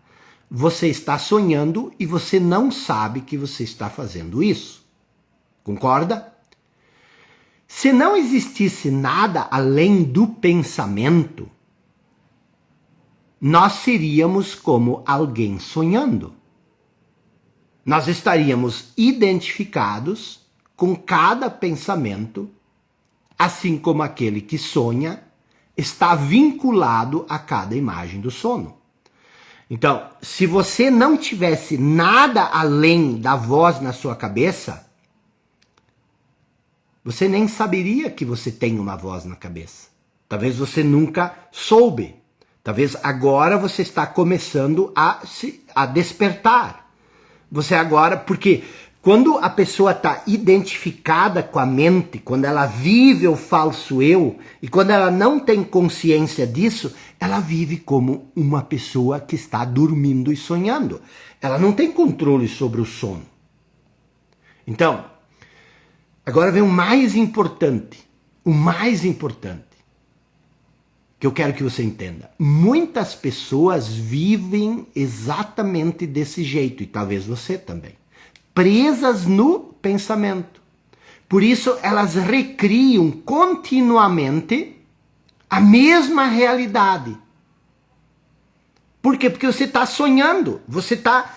você está sonhando e você não sabe que você está fazendo isso. Concorda? Se não existisse nada além do pensamento, nós seríamos como alguém sonhando. Nós estaríamos identificados com cada pensamento, assim como aquele que sonha está vinculado a cada imagem do sono. Então, se você não tivesse nada além da voz na sua cabeça, você nem saberia que você tem uma voz na cabeça. Talvez você nunca soube. Talvez agora você está começando a despertar. Você agora, porque quando a pessoa está identificada com a mente, quando ela vive o falso eu, e quando ela não tem consciência disso, ela vive como uma pessoa que está dormindo e sonhando. Ela não tem controle sobre o sono. Então, agora vem o mais importante, que eu quero que você entenda. Muitas pessoas vivem exatamente desse jeito, e talvez você também. Presas no pensamento. Por isso elas recriam continuamente a mesma realidade. Por quê? Porque você está sonhando, você está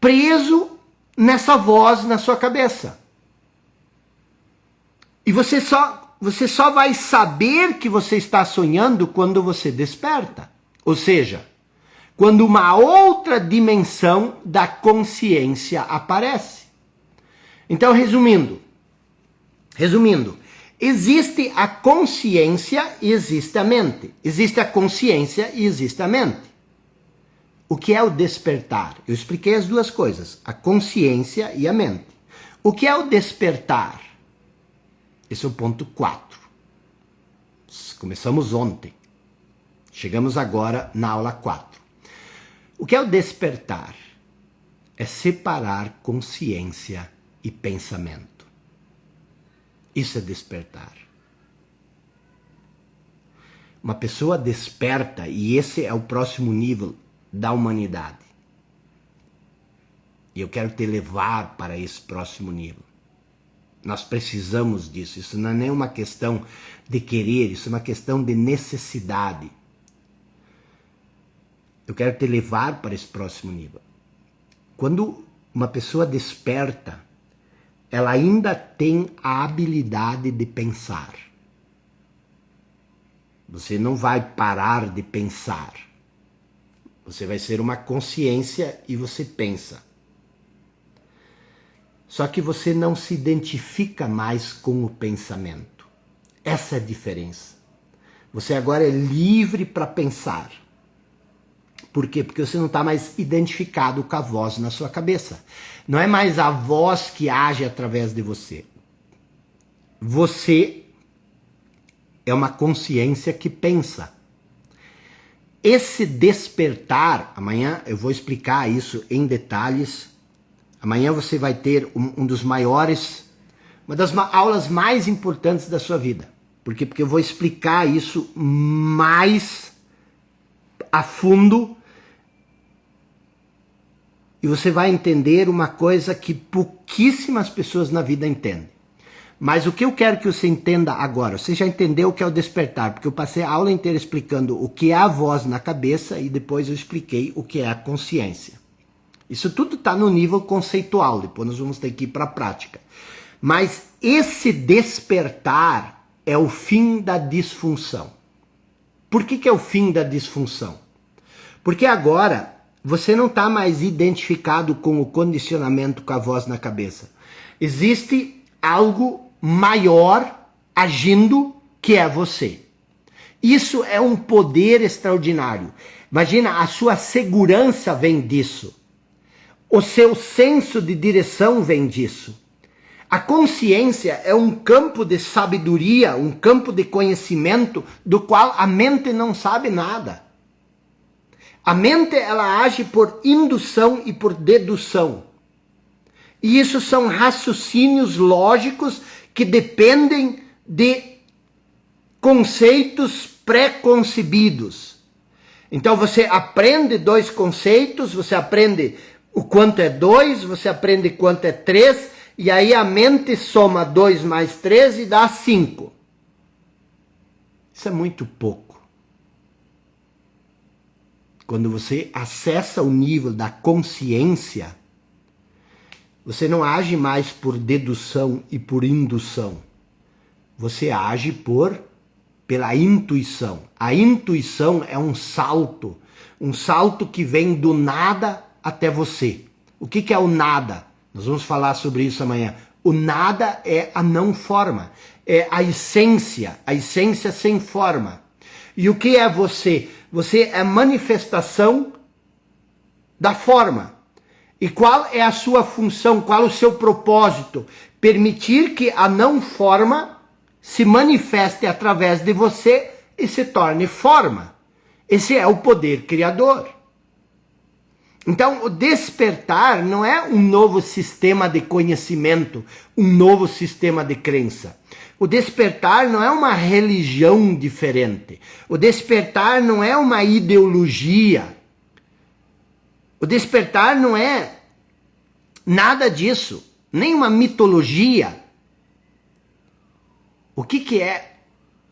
preso nessa voz na sua cabeça. E você só vai saber que você está sonhando quando você desperta. Ou seja, quando uma outra dimensão da consciência aparece. Então, resumindo, existe a consciência e existe a mente. Existe a consciência e existe a mente. O que é o despertar? Eu expliquei as duas coisas, a consciência e a mente. O que é o despertar? Esse é o ponto 4. Começamos ontem. Chegamos agora na aula 4. O que é o despertar? É separar consciência e pensamento. Isso é despertar. Uma pessoa desperta, e esse é o próximo nível da humanidade. E eu quero te levar para esse próximo nível. Nós precisamos disso. Isso não é nem uma questão de querer, isso é uma questão de necessidade. Eu quero te levar para esse próximo nível. Quando uma pessoa desperta, ela ainda tem a habilidade de pensar. Você não vai parar de pensar. Você vai ser uma consciência e você pensa. Só que você não se identifica mais com o pensamento. Essa é a diferença. Você agora é livre para pensar. Por quê? Porque você não está mais identificado com a voz na sua cabeça. Não é mais a voz que age através de você. você é uma consciência que pensa. Esse despertar, amanhã eu vou explicar isso em detalhes. Amanhã você vai ter uma das aulas mais importantes da sua vida. Por quê? Porque eu vou explicar isso mais a fundo e você vai entender uma coisa que pouquíssimas pessoas na vida entendem. Mas o que eu quero que você entenda agora, você já entendeu o que é o despertar, porque eu passei a aula inteira explicando o que é a voz na cabeça e depois eu expliquei o que é a consciência. Isso tudo está no nível conceitual, depois nós vamos ter que ir para a prática. Mas esse despertar é o fim da disfunção. Por que é o fim da disfunção? Porque agora você não está mais identificado com o condicionamento com a voz na cabeça. Existe algo maior agindo que é você. Isso é um poder extraordinário. Imagina, a sua segurança vem disso. O seu senso de direção vem disso. A consciência é um campo de sabedoria, um campo de conhecimento do qual a mente não sabe nada. A mente, ela age por indução e por dedução. E isso são raciocínios lógicos que dependem de conceitos pré-concebidos. Então você aprende 2 conceitos, você aprende o quanto é 2, você aprende quanto é 3, e aí a mente soma 2 mais 3 e dá 5. Isso é muito pouco. Quando você acessa o nível da consciência, você não age mais por dedução e por indução. Você age pela intuição. A intuição é um salto que vem do nada até você. O que é o nada? Nós vamos falar sobre isso amanhã. O nada é a não forma, é a essência sem forma. E o que é você? Você é a manifestação da forma. E qual é a sua função, qual o seu propósito? Permitir que a não forma se manifeste através de você e se torne forma. Esse é o poder criador. Então, o despertar não é um novo sistema de conhecimento, um novo sistema de crença. O despertar não é uma religião diferente. O despertar não é uma ideologia. O despertar não é nada disso, nem uma mitologia. O que é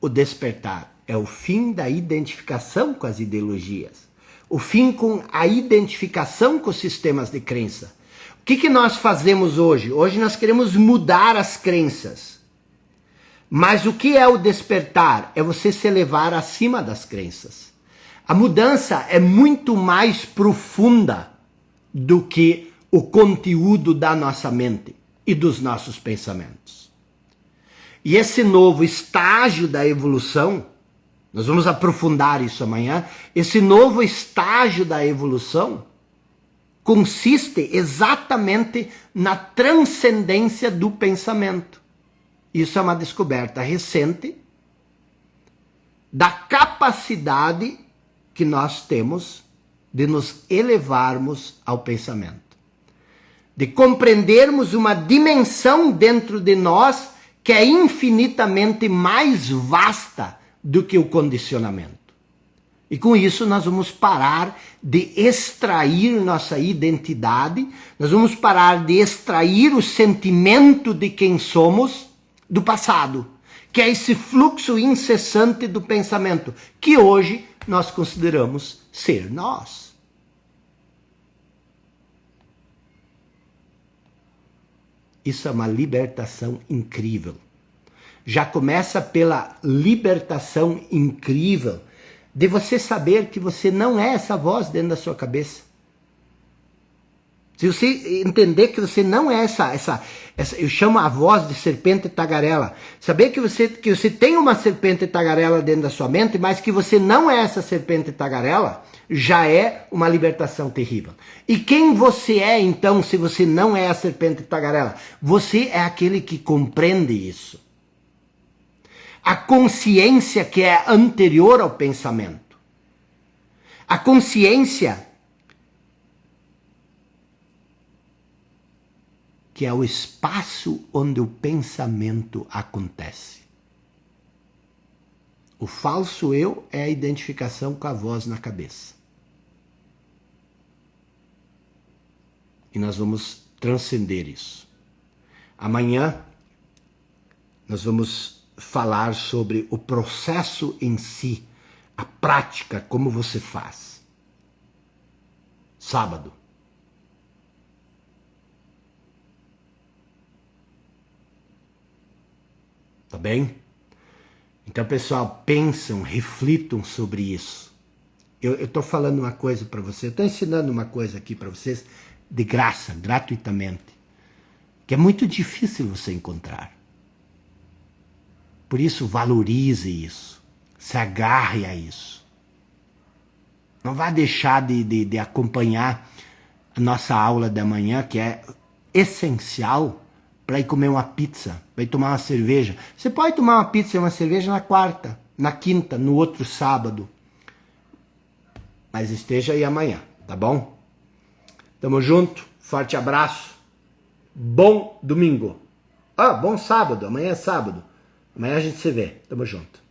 o despertar? É o fim da identificação com as ideologias. O fim com a identificação com os sistemas de crença. O que nós fazemos hoje? Hoje nós queremos mudar as crenças. Mas o que é o despertar? É você se elevar acima das crenças. A mudança é muito mais profunda do que o conteúdo da nossa mente e dos nossos pensamentos. E esse novo estágio da evolução, nós vamos aprofundar isso amanhã, esse novo estágio da evolução consiste exatamente na transcendência do pensamento. Isso é uma descoberta recente da capacidade que nós temos de nos elevarmos ao pensamento. De compreendermos uma dimensão dentro de nós que é infinitamente mais vasta do que o condicionamento. E com isso nós vamos parar de extrair nossa identidade, nós vamos parar de extrair o sentimento de quem somos do passado, que é esse fluxo incessante do pensamento, que hoje nós consideramos ser nós. Isso é uma libertação incrível. Já começa pela libertação incrível de você saber que você não é essa voz dentro da sua cabeça. Se você entender que você não é essa eu chamo a voz de serpente tagarela. Saber que você tem uma serpente tagarela dentro da sua mente, mas que você não é essa serpente tagarela, já é uma libertação terrível. E quem você é, então, se você não é a serpente tagarela? Você é aquele que compreende isso. A consciência que é anterior ao pensamento. A consciência que é o espaço onde o pensamento acontece. O falso eu é a identificação com a voz na cabeça. E nós vamos transcender isso. Amanhã nós vamos falar sobre o processo em si, a prática, como você faz. Sábado. Tá bem? Então, pessoal, pensam, reflitam sobre isso. Eu estou falando uma coisa para vocês, eu estou ensinando uma coisa aqui para vocês de graça, gratuitamente, que é muito difícil você encontrar. Por isso, valorize isso, se agarre a isso. Não vá deixar de acompanhar a nossa aula da manhã, que é essencial para ir comer uma pizza, para ir tomar uma cerveja. Você pode tomar uma pizza e uma cerveja na quarta, na quinta, no outro sábado. Mas esteja aí amanhã, tá bom? Tamo junto, forte abraço, bom domingo. Bom sábado, amanhã é sábado. Amanhã a gente se vê, tamo junto.